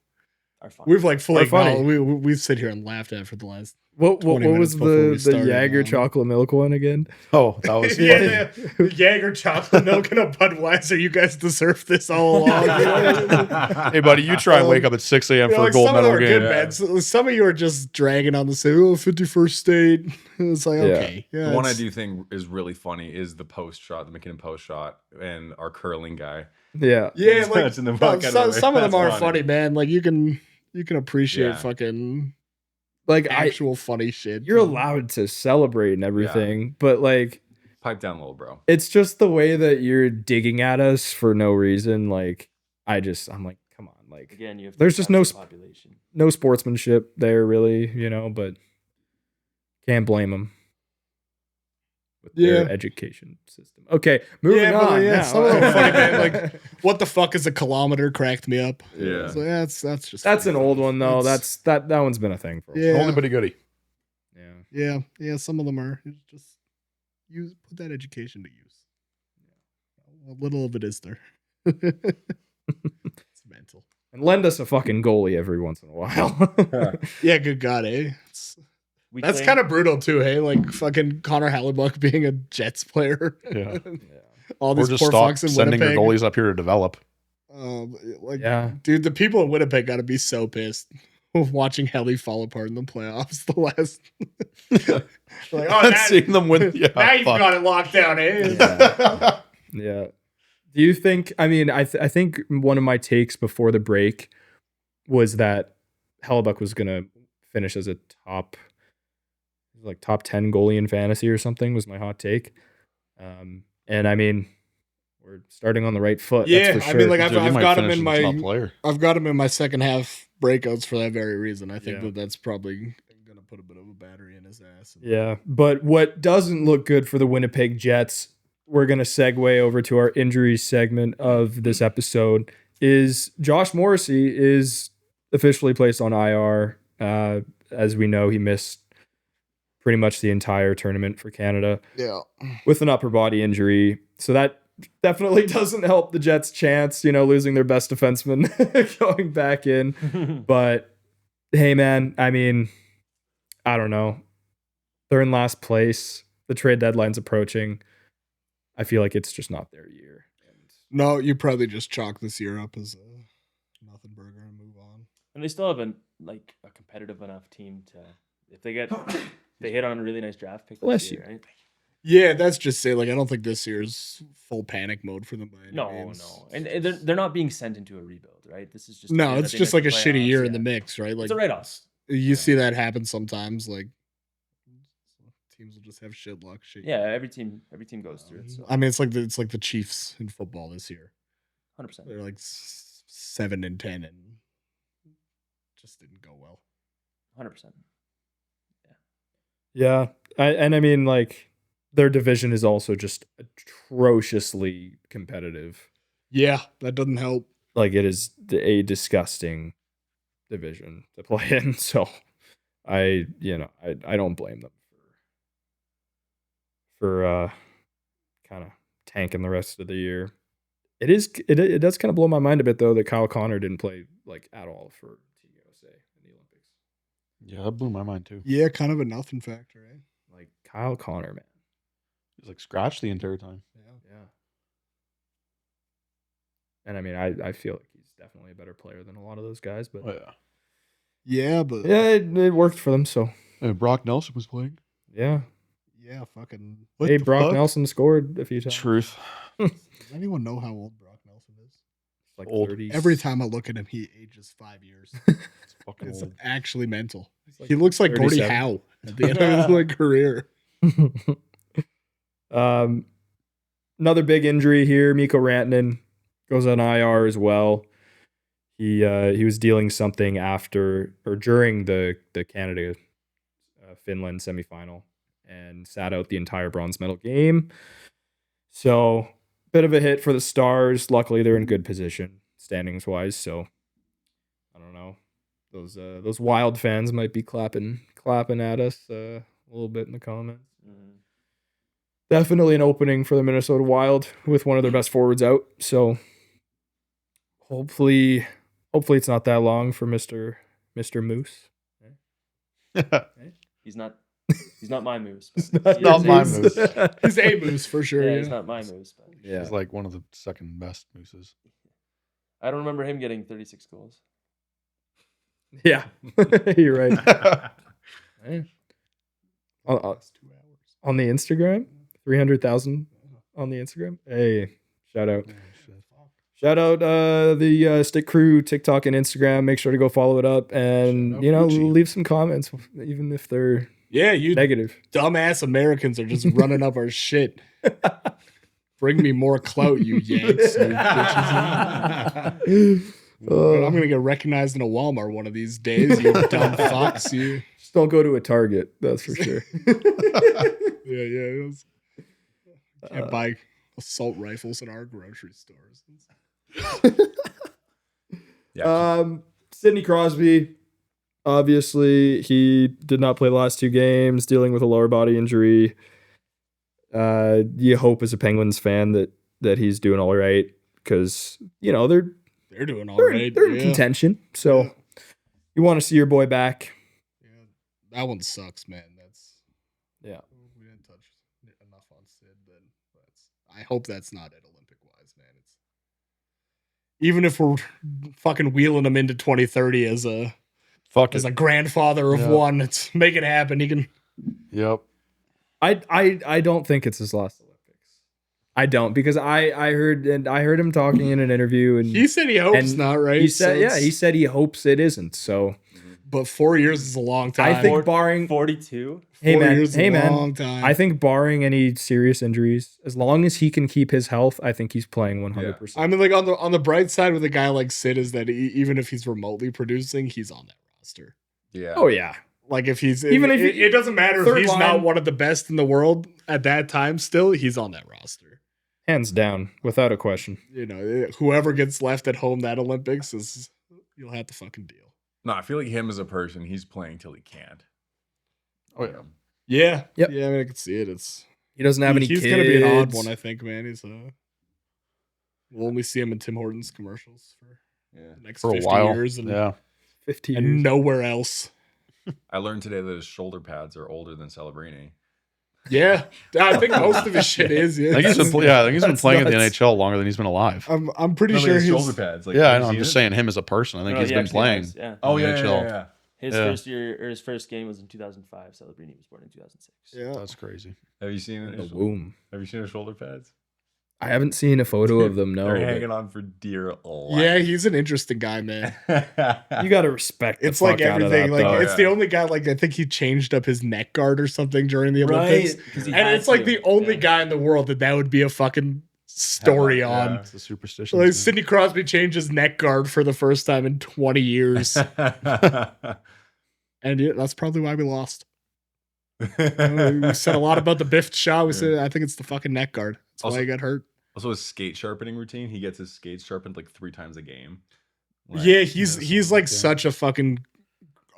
Are fun. We've like fully Are funny. acknowledged- we sit here and laughed at for the last. What 20 was minutes before we the started, Jaeger chocolate milk one again? Oh, that was funny. the Jaeger chocolate milk and a Budweiser. You guys deserve this all along. Hey, buddy, you try and wake up at 6 a.m. You know, for a like, gold some of them medal are game. good, man. Some of you are just dragging on the same, 51st state. It's like, Yeah. okay. Yeah, The one I it's- do think is really funny is the post shot, the McKinnon post shot, and our curling guy. Yeah. Yeah, like, Touching the no, fuck out of some, it. some of them That's are funny. funny, man. Like, you can appreciate Yeah. fucking Like actual funny shit. you're allowed to celebrate and everything, but like Pipe down, little bro. it's just the way that you're digging at us for no reason. Like I'm like, come on, like Again, you have to There's just no capture sp- population. no sportsmanship there, really, you know. But can't blame them with their Yeah. education system. Okay, moving Yeah, but, on. yeah, now. some of them are funny, man. Like, what the fuck is a kilometer? Cracked me up. Yeah. So, yeah, that's just that's funny. an old one though. It's- That one's been a thing for a Yeah. while. Only but a goodie. Yeah. Yeah. Some of them are. It's just put that education to use. A little of it is there. It's mental. And lend us a fucking goalie every once in a while. Yeah, good God, eh? We That's claim- kind of brutal too, hey? Like fucking Connor Hallebuck being a Jets player. Yeah. All Or these just poor stop fucks in sending Winnipeg. your goalies up here to develop. Like, Yeah. dude, the people in Winnipeg got to be so pissed watching Helly fall apart in the playoffs. The last, like, oh, now, Seeing them win. Yeah, now you've fuck. got it locked down, eh? Yeah. Do you think? I mean, I think one of my takes before the break was that Hellebuck was gonna finish as a top 10 goalie in fantasy or something. Was my hot take. And I mean, we're starting on the right foot. Yeah, that's for I sure. mean, like, Dude, he I've might got him finish in as a top my, player. I've got him in my second half breakouts for that very reason. I think Yeah. that's probably gonna put a bit of a battery in his ass. Yeah, but what doesn't look good for the Winnipeg Jets, we're going to segue over to our injuries segment of this episode, is Josh Morrissey is officially placed on IR. As we know, he missed pretty much the entire tournament for Canada Yeah. with an upper body injury. So that definitely doesn't help the Jets' chance, losing their best defenseman going back in. But hey, man, I mean, I don't know. They're in last place. The trade deadline's approaching. I feel like it's just not their year. No, you probably just chalk this year up as a nothing burger and move on. And they still have a competitive enough team to, if they hit on a really nice draft pick Bless this year, right? Yeah, that's just say like I don't think this year's full panic mode for them by any No, means. no, and they're not being sent into a rebuild, right? This is just a No, year that it's they just make like a the shitty playoffs, year in yeah. the mix, right? Like It's a write-off. you see that happen sometimes. Like teams will just have shit luck. Shit. Yeah, every team goes through it. So I mean, it's like the Chiefs in football this year. 100%. They're like 7-10 and just didn't go well. 100%. Yeah. I mean, like, their division is also just atrociously competitive. Yeah, that doesn't help. Like, it is a disgusting division to play in. So I don't blame them for kind of tanking the rest of the year. It does kind of blow my mind a bit though that Kyle Connor didn't play like at all for Team USA in the Olympics. Yeah, that blew my mind too. Yeah, kind of a nothing factor, eh? Like Kyle Connor, man. He was like scratched the entire time. Yeah. And I mean, I feel like he's definitely a better player than a lot of those guys, but Oh yeah. Yeah, but yeah, it worked for them. So And Brock Nelson was playing. yeah, yeah, fucking. hey, Brock Nelson scored a few times. Truth. Does anyone know how old Brock Nelson is? Like Old. 30. Every time I look at him, he ages 5 years. It's fucking It's old. actually mental. like He looks like Gordie 37. Howe at the end of his like career. Another big injury here. Mikko Rantanen goes on IR as well. He was dealing something after or during the Canada Finland semifinal and sat out the entire bronze medal game. So bit of a hit for the Stars. Luckily, they're in good position standings wise. So I don't know. Those Wild fans might be clapping at us a little bit in the comments. Definitely an opening for the Minnesota Wild with one of their best forwards out. So hopefully it's not that long for Mr. Moose. He's not my moose. But Not he not is my a- moose. He's a moose for sure. Yeah, Yeah, he's not my moose. But Yeah. He's like one of the second best mooses. I don't remember him getting 36 goals. Yeah. You're right. Yeah. On the Instagram, 300,000 on the Instagram. Hey, shout out. Shout out the Stick Crew TikTok and Instagram. Make sure to go follow it up and Shout out Gucci. leave some comments, even if they're you negative. dumbass Americans are just running up our shit. Bring me more clout, you Yanks. You bitches. I'm gonna get recognized in a Walmart one of these days. You dumb fucks. You. Just don't go to a Target. That's for sure. Yeah. Can't buy assault rifles in our grocery stores. Yeah. Sidney Crosby, obviously, he did not play the last 2 games, dealing with a lower body injury. You hope as a Penguins fan that he's doing all right because They're doing all right. they're in contention. So you want to see your boy back. Yeah, that one sucks, man. Yeah. We didn't touch enough on Sid, but I hope that's not it Olympic wise, man. It's even if we're fucking wheeling him into 2030 as a grandfather of Yeah. one, it's make it happen. He can. Yep. I don't think it's his last Olympics. I don't because I heard him talking in an interview and He said he hopes and not, right? he said So he said he hopes it isn't. So but 4 years is a long time. I think barring 42. 4 years is a long time. I think barring any serious injuries, as long as he can keep his health, I think he's playing 100%. I mean, like on the bright side with a guy like Sid is that even if he's remotely producing, he's on that roster. Yeah. Oh yeah. Like if he's Even if it doesn't matter if third he's line- not one of the best in the world at that time. Still, he's on that roster. Hands down, without a question. Whoever gets left at home that Olympics you'll have to fucking deal. No, I feel like him as a person, he's playing till he can't. Oh yeah. Yeah, Yep. yeah. I mean, I can see it. He doesn't have any He's kids. gonna be an odd one, I think, man. We'll only see him in Tim Hortons commercials for Yeah. the next For a 50 while. years, and, Yeah. 50 and years. nowhere else. I learned today that his shoulder pads are older than Celebrini. Yeah, I think most of his shit is. Yeah, I think he's been That's playing at the nuts. NHL longer than he's been alive. I'm pretty No, but sure his his shoulder pads. Like, Yeah, I have know. you I'm seen just it? saying him as a person. I think No, he's he been actually playing. has, Yeah. Oh in yeah, the yeah, NHL. yeah. His Yeah. first year or his first game was in 2005. Celebrini was born in 2006. Yeah. That's crazy. Have you seen The it? womb. Have you seen his shoulder pads? I haven't seen a photo of them. No, They're but hanging on for dear life. Yeah, he's an interesting guy, man. you got to respect. The It's like fuck out of everything. that, Like though. it's yeah. the only guy. Like I think he changed up his neck guard or something during the Olympics. And it's like the only guy in the world that would be a fucking story Yeah. on. It's the superstition. Like Sidney Crosby changed his neck guard for the first time in 20 years, and yeah, that's probably why we lost. We said a lot about the Biff shot. We said I think it's the fucking neck guard. That's Also- why he got hurt. Also, his skate sharpening routine. He gets his skates sharpened like 3 times a game. Like, Yeah, he's something like like that. such a fucking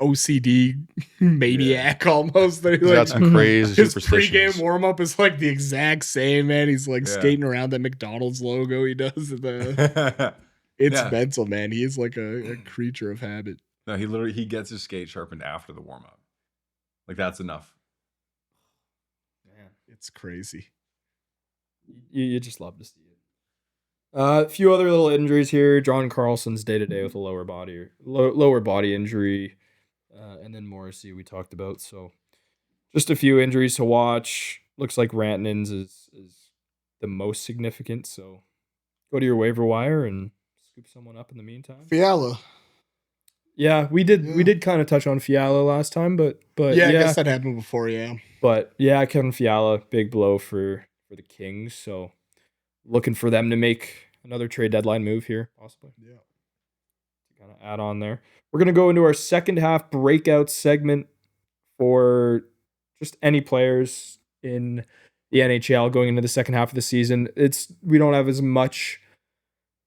OCD maniac almost. That he, He's like, got some crazy his superstitions. pregame warm up is like the exact same, man. He's like Yeah. skating around that McDonald's logo he does. It's Yeah. mental, man. He is like a creature of habit. No, he gets his skate sharpened after the warm up. Like that's enough. Man, It's crazy. you just love to see it. A few other little injuries here. John Carlson's day to day with a lower body injury, and then Morrissey we talked about. So just a few injuries to watch. Looks like Rantanen's is the most significant. So go to your waiver wire and scoop someone up in the meantime. Fiala. Yeah, we did kind of touch on Fiala last time, but Yeah, I guess that happened before, yeah. But yeah, Kevin Fiala, big blow for the Kings. So looking for them to make another trade deadline move here, possibly. Yeah. To kind of add on there. We're going to go into our second half breakout segment for just any players in the NHL going into the second half of the season. We don't have as much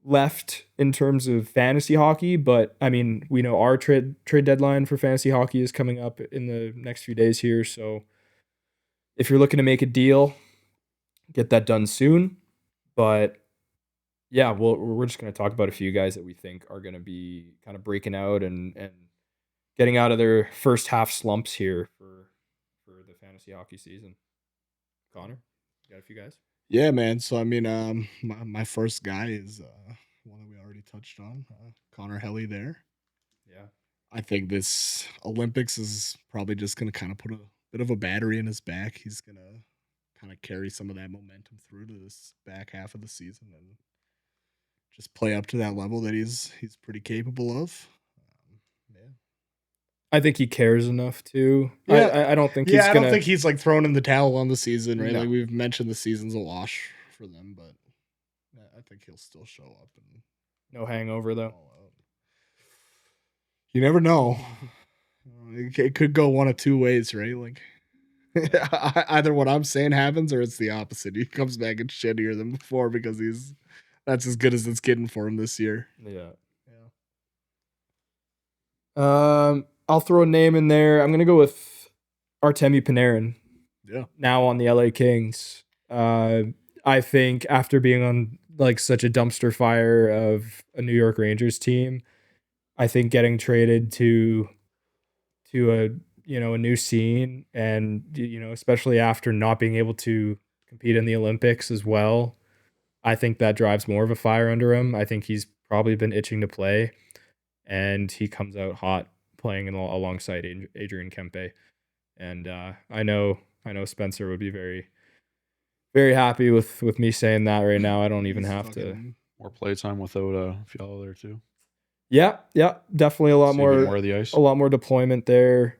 left in terms of fantasy hockey, but I mean, we know our trade deadline for fantasy hockey is coming up in the next few days here. So if you're looking to make a deal, get that done soon. But yeah, we're just going to talk about a few guys that we think are going to be kind of breaking out and getting out of their first half slumps here for the fantasy hockey season. Connor, you got a few guys? Yeah, man. So I mean, my first guy is one that we already touched on, Connor Helly there. Yeah. I think this Olympics is probably just going to kind of put a bit of a battery in his back. He's going to kind of carry some of that momentum through to this back half of the season and just play up to that level that he's pretty capable of. Yeah. I think he cares enough too. Yeah. I don't think Yeah, he's I gonna. don't think he's like throwing in the towel on the season, right? No. Like we've mentioned, the season's a wash for them, but I think he'll still show up and No hangover though. all out. You never know. It could go one of two ways, right? Like either what I'm saying happens or it's the opposite. He comes back and shittier than before because that's as good as it's getting for him this year. Yeah. I'll throw a name in there. I'm gonna go with Artemi Panarin. Yeah. Now on the LA Kings. I think after being on like such a dumpster fire of a New York Rangers team, I think getting traded to a a new scene, and especially after not being able to compete in the Olympics as well, I think that drives more of a fire under him. I think he's probably been itching to play, and he comes out hot playing alongside Adrian Kempe. And I know Spencer would be very, very happy with me saying that right now. I don't even He's have to. fucking- More playtime without Fiala there too. Yeah, definitely a lot See a bit more of the ice. a lot more deployment there.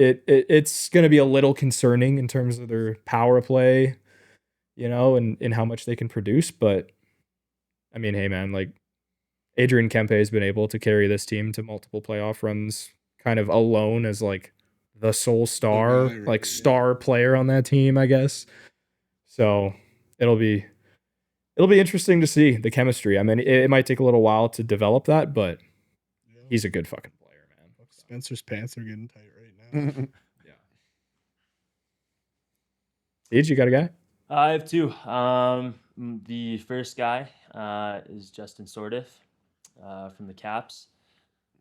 It's going to be a little concerning in terms of their power play, and how much they can produce. But I mean, hey man, like Adrian Kempe has been able to carry this team to multiple playoff runs, kind of alone as like the sole star, guy, right, like yeah. star player on that team, I guess. So it'll be interesting to see the chemistry. I mean, it might take a little while to develop that, but Yeah. he's a good fucking player, man. Spencer's pants are getting tight right now. Yeah. Deej, you got a guy? I have two. The first guy is Justin Sordiff from the Caps.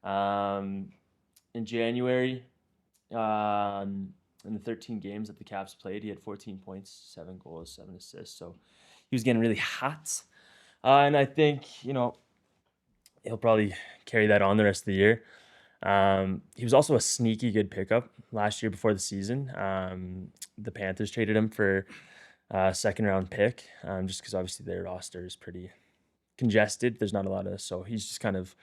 In January, in the 13 games that the Caps played, he had 14 points, 7 goals, 7 assists. So he was getting really hot. And I think, he'll probably carry that on the rest of the year. He was also a sneaky good pickup last year before the season. The Panthers traded him for a second-round pick, just because obviously their roster is pretty congested. There's not a lot of, so he's just kind of,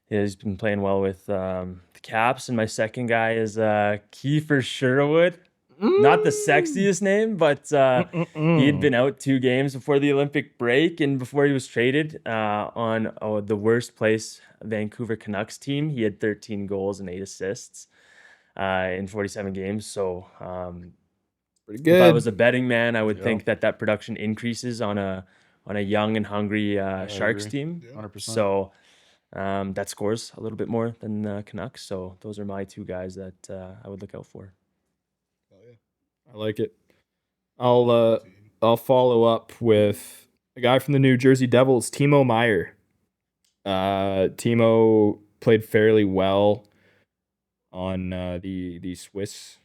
he's been playing well with the Caps. And my second guy is Kiefer Sherwood. Not the sexiest name, but he had been out 2 games before the Olympic break, and before he was traded on the worst place Vancouver Canucks team. He had 13 goals and 8 assists in 47 games. So Pretty if I good. was a betting man, I would Yeah. think that production increases on a young and hungry Sharks agree. team. Yeah. 100%. So that scores a little bit more than the Canucks. So those are my two guys that I would look out for. I like it. I'll follow up with a guy from the New Jersey Devils, Timo Meier. Timo played fairly well on the Swiss,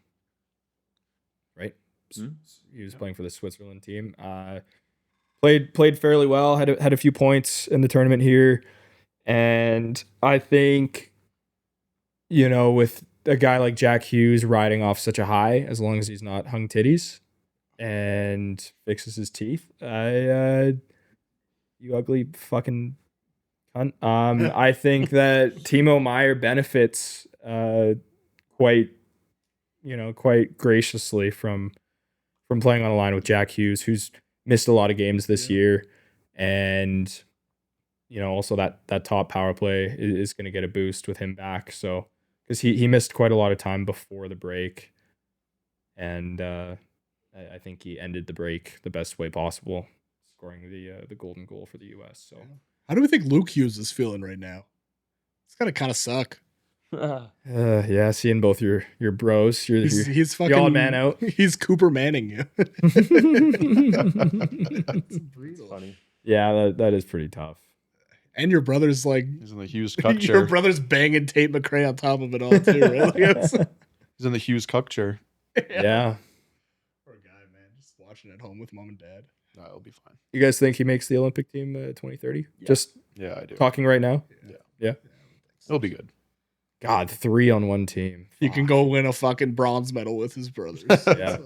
right? He was playing for the Switzerland team. Played fairly well. Had a few points in the tournament here, and I think, with a guy like Jack Hughes riding off such a high, as long as he's not hung titties and fixes his teeth, you ugly fucking cunt. I think that Timo Meier benefits quite graciously from playing on a line with Jack Hughes, who's missed a lot of games this year, and also that top power play is going to get a boost with him back. So because he missed quite a lot of time before the break, and I think he ended the break the best way possible, scoring the golden goal for the U.S. So How do we think Luke Hughes is feeling right now? It's gotta kind of suck. yeah, seeing both your bros, He's fucking the odd man out. He's Cooper Manning you. That's brutal. funny. Yeah, that is pretty tough. And your brother's like He's in the Hughes Cup your chair. brother's banging Tate McRae on top of it all too, right? Like, He's in the Hughes Cup chair. Yeah. Poor guy, man. Just watching at home with mom and dad. No, it'll be fine. You guys think he makes the Olympic team 2030? Yeah. Just Yeah, I do. talking right now? It'll be good. God, 3 on one team. He can go win a fucking bronze medal with his brothers. Yeah.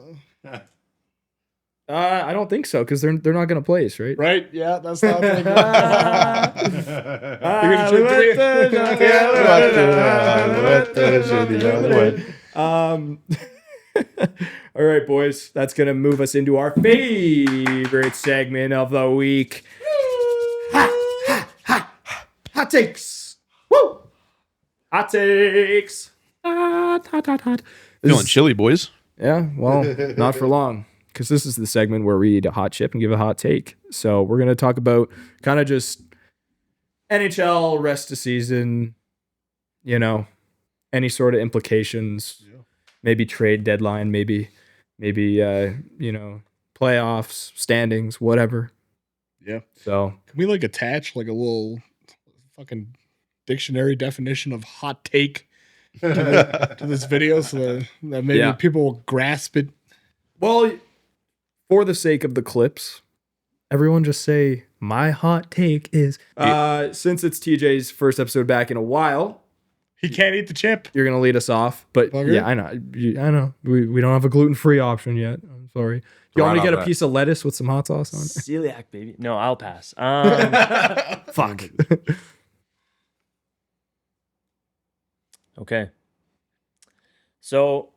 I don't think so, because they're not going to place, right? Right? Yeah, that's not We all right, boys. That's going to move us into our favorite segment of the week. Hot takes. Woo! Hot takes. Hot. This Feeling is- chilly, boys. Yeah, well, not for long, because this is the segment where we eat a hot chip and give a hot take. So we're going to talk about kind of just NHL rest of season, any sort of implications, maybe trade deadline, maybe playoffs, standings, whatever. Yeah. So Can we like attach like a little fucking dictionary definition of hot take to this video so that maybe people will grasp it? well, for the sake of the clips, everyone just say my hot take is since it's TJ's first episode back in a while, He can't eat the chip. you're gonna lead us off. But Bugger. yeah, I know. We don't have a gluten-free option yet. I'm sorry. You want me to get a piece of lettuce with some hot sauce on it? Celiac, baby. No, I'll pass. Fuck. Okay. So,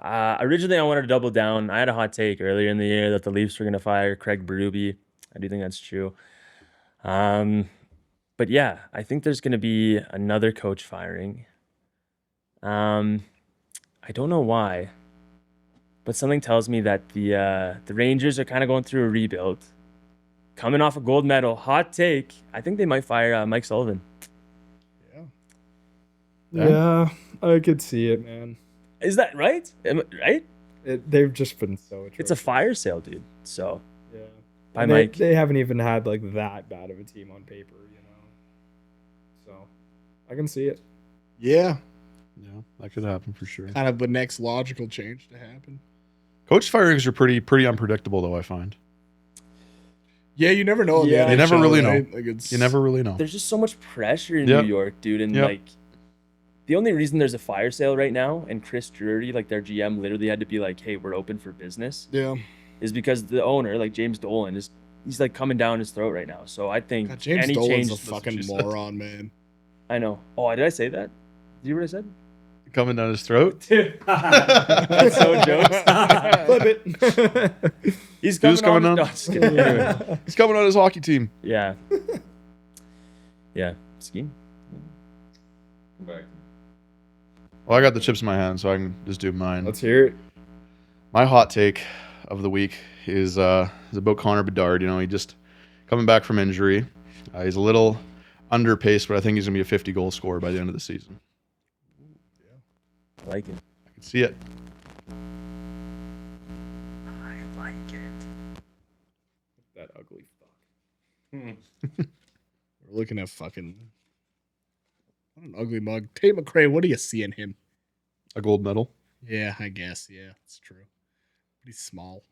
originally I wanted to double down. I had a hot take earlier in the year that the Leafs were going to fire Craig Berube. I do think that's true. But yeah, I think there's going to be another coach firing. I don't know why, but something tells me that the Rangers are kind of going through a rebuild. Coming off a gold medal, hot take. I think they might fire Mike Sullivan. Yeah, I could see it, man. Is that right? Right? They've just been so atrocious. It's a fire sale, dude. So Yeah. by And Mike. they haven't even had like that bad of a team on paper, So I can see it. Yeah. Yeah, that could happen for sure. Kind of the next logical change to happen. Coach firings are pretty unpredictable, though, I find. Yeah, you never know. in the Yeah. You never NHL, really know. right? Like it's You never really know. There's just so much pressure in Yep. New York, dude. And Yep. like, the only reason there's a fire sale right now, and Chris Drury, like their GM, literally had to be like, "Hey, we're open for business," Yeah. is because the owner, like James Dolan, he's like coming down his throat right now. So I think God, James any Dolan's change. a fucking That's what she moron, man. I know. Oh, did I say that? Did you hear what I said? Coming down his throat. That's so jokes. Flip it. He's Who's coming on. on? No, just kidding. Anyway. He's coming on his hockey team. Yeah. Yeah. Skiing. Well, I got the chips in my hand, so I can just do mine. Let's hear it. My hot take of the week is about Connor Bedard. He just coming back from injury. He's a little under pace, but I think he's gonna be a 50-goal scorer by the end of the season. I like it. I can see it. I like it. That ugly fuck. We're looking at fucking what an ugly mug. Tate McRae, what do you see in him? A gold medal. Yeah, I guess. Yeah, it's true. But he's small.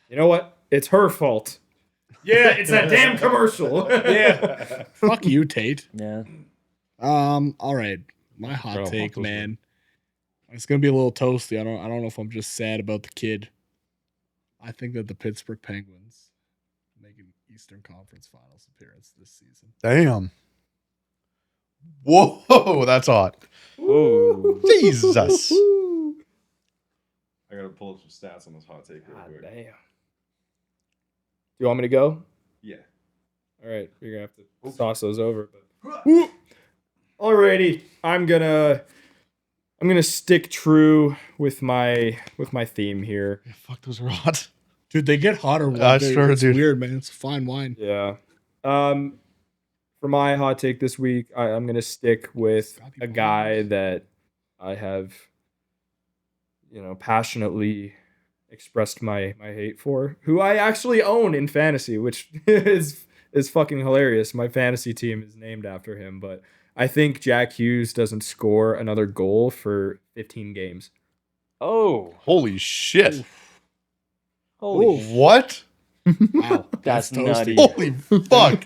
You know what? It's her fault. Yeah, it's that damn commercial. Yeah. Fuck you, Tate. Yeah. All right. My hot Bro, take, those man. It's gonna be a little toasty. I don't know if I'm just sad about the kid. I think that the Pittsburgh Penguins make an Eastern Conference Finals appearance this season. Damn. Whoa, that's hot. Ooh. Jesus. I gotta pull up some stats on this hot take real God quick. damn. Do you want me to go? Yeah. All right, you're gonna have to sauce those over. But... Alrighty, I'm gonna stick true with my theme here. Yeah, fuck, those are hot. Dude, they get hotter. I swear, it's dude. weird, man. It's fine wine. Yeah. For my hot take this week, I'm gonna stick with a guy that I have, passionately expressed my hate for, who I actually own in fantasy, which is fucking hilarious. My fantasy team is named after him, but I think Jack Hughes doesn't score another goal for 15 games. Oh. Holy shit. Holy. What? Wow, That's toasty. nutty. Holy fuck.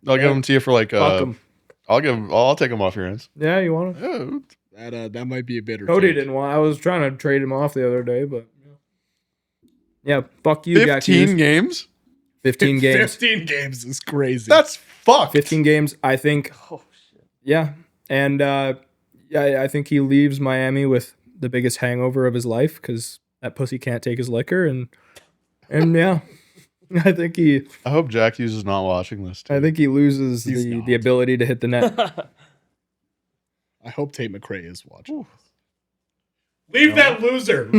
I'll give them to you for like Fuck 'em. I'll take them off your hands. Yeah, you want to? Yeah. That might be a bitter. Cody take. didn't want. I was trying to trade him off the other day, but yeah, fuck you, Jack 15 Hughes. games? 15 games. 15 games is crazy. That's fucked. 15 games. I think. Oh shit. Yeah, and I think he leaves Miami with the biggest hangover of his life because that pussy can't take his liquor, and yeah, I think he hope Jack Hughes is not watching this. I think he loses He's the not. ability to hit the net. I hope Tate McRae is watching. Leave that loser.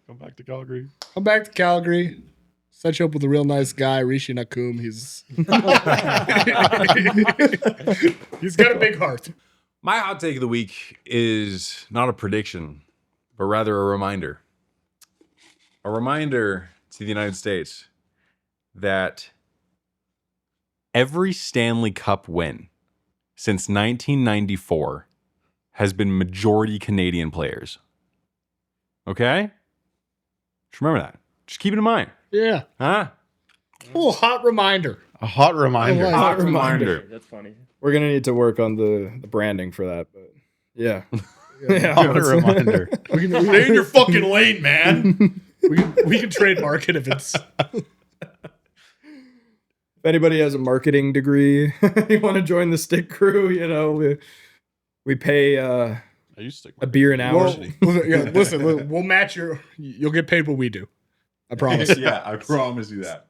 Come back to Calgary. Come back to Calgary. Set you up with a real nice guy, Rishi Nakum. He's got a big heart. My hot take of the week is not a prediction, but rather a reminder. A reminder to the United States that every Stanley Cup win since 1994 has been majority Canadian players. Okay? Just remember that. Just keep it in mind. Yeah. Huh? Oh, hot reminder. A hot reminder. I like Hot reminder. That's funny. We're gonna need to work on the branding for that, but yeah, What a reminder. Stay in your fucking lane, man. we can trademark it if it's. If anybody has a marketing degree, you want to join the Stick Crew, we pay I used to a beer an hour. Listen, we'll match you'll get paid what we do. I promise. Yeah, I promise you that.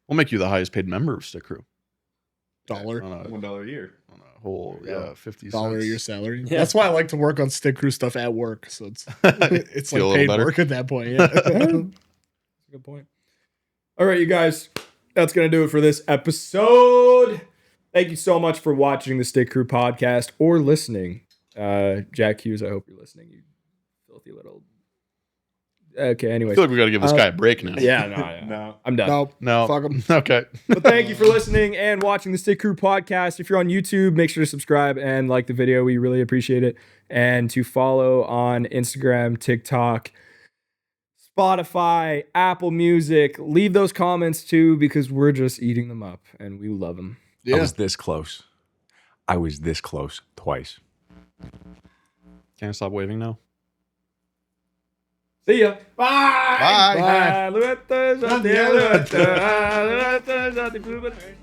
We'll make you the highest paid member of Stick Crew. $1 On a, $1 a year. on a whole, 50 dollar cents. your salary. Yeah. That's why I like to work on Stick Crew stuff at work. So it's Feel a like little paid better. work at that point. Yeah. Good point. All right, you guys, that's going to do it for this episode. Thank you so much for watching the Stick Crew podcast or listening. Jack Hughes, I hope you're listening, you filthy little... Okay, I anyway. feel like we got to give this guy a break now. Yeah, no, yeah. No. I'm done. No, No. fuck 'em. Okay. But thank you for listening and watching the Stick Crew podcast. If you're on YouTube, make sure to subscribe and like the video. We really appreciate it. And to follow on Instagram, TikTok, Spotify, Apple Music. Leave those comments too because we're just eating them up and we love them. I Yeah. was this close. I was this close twice. Can't stop waving now. See ya. Bye. Bye. Bye.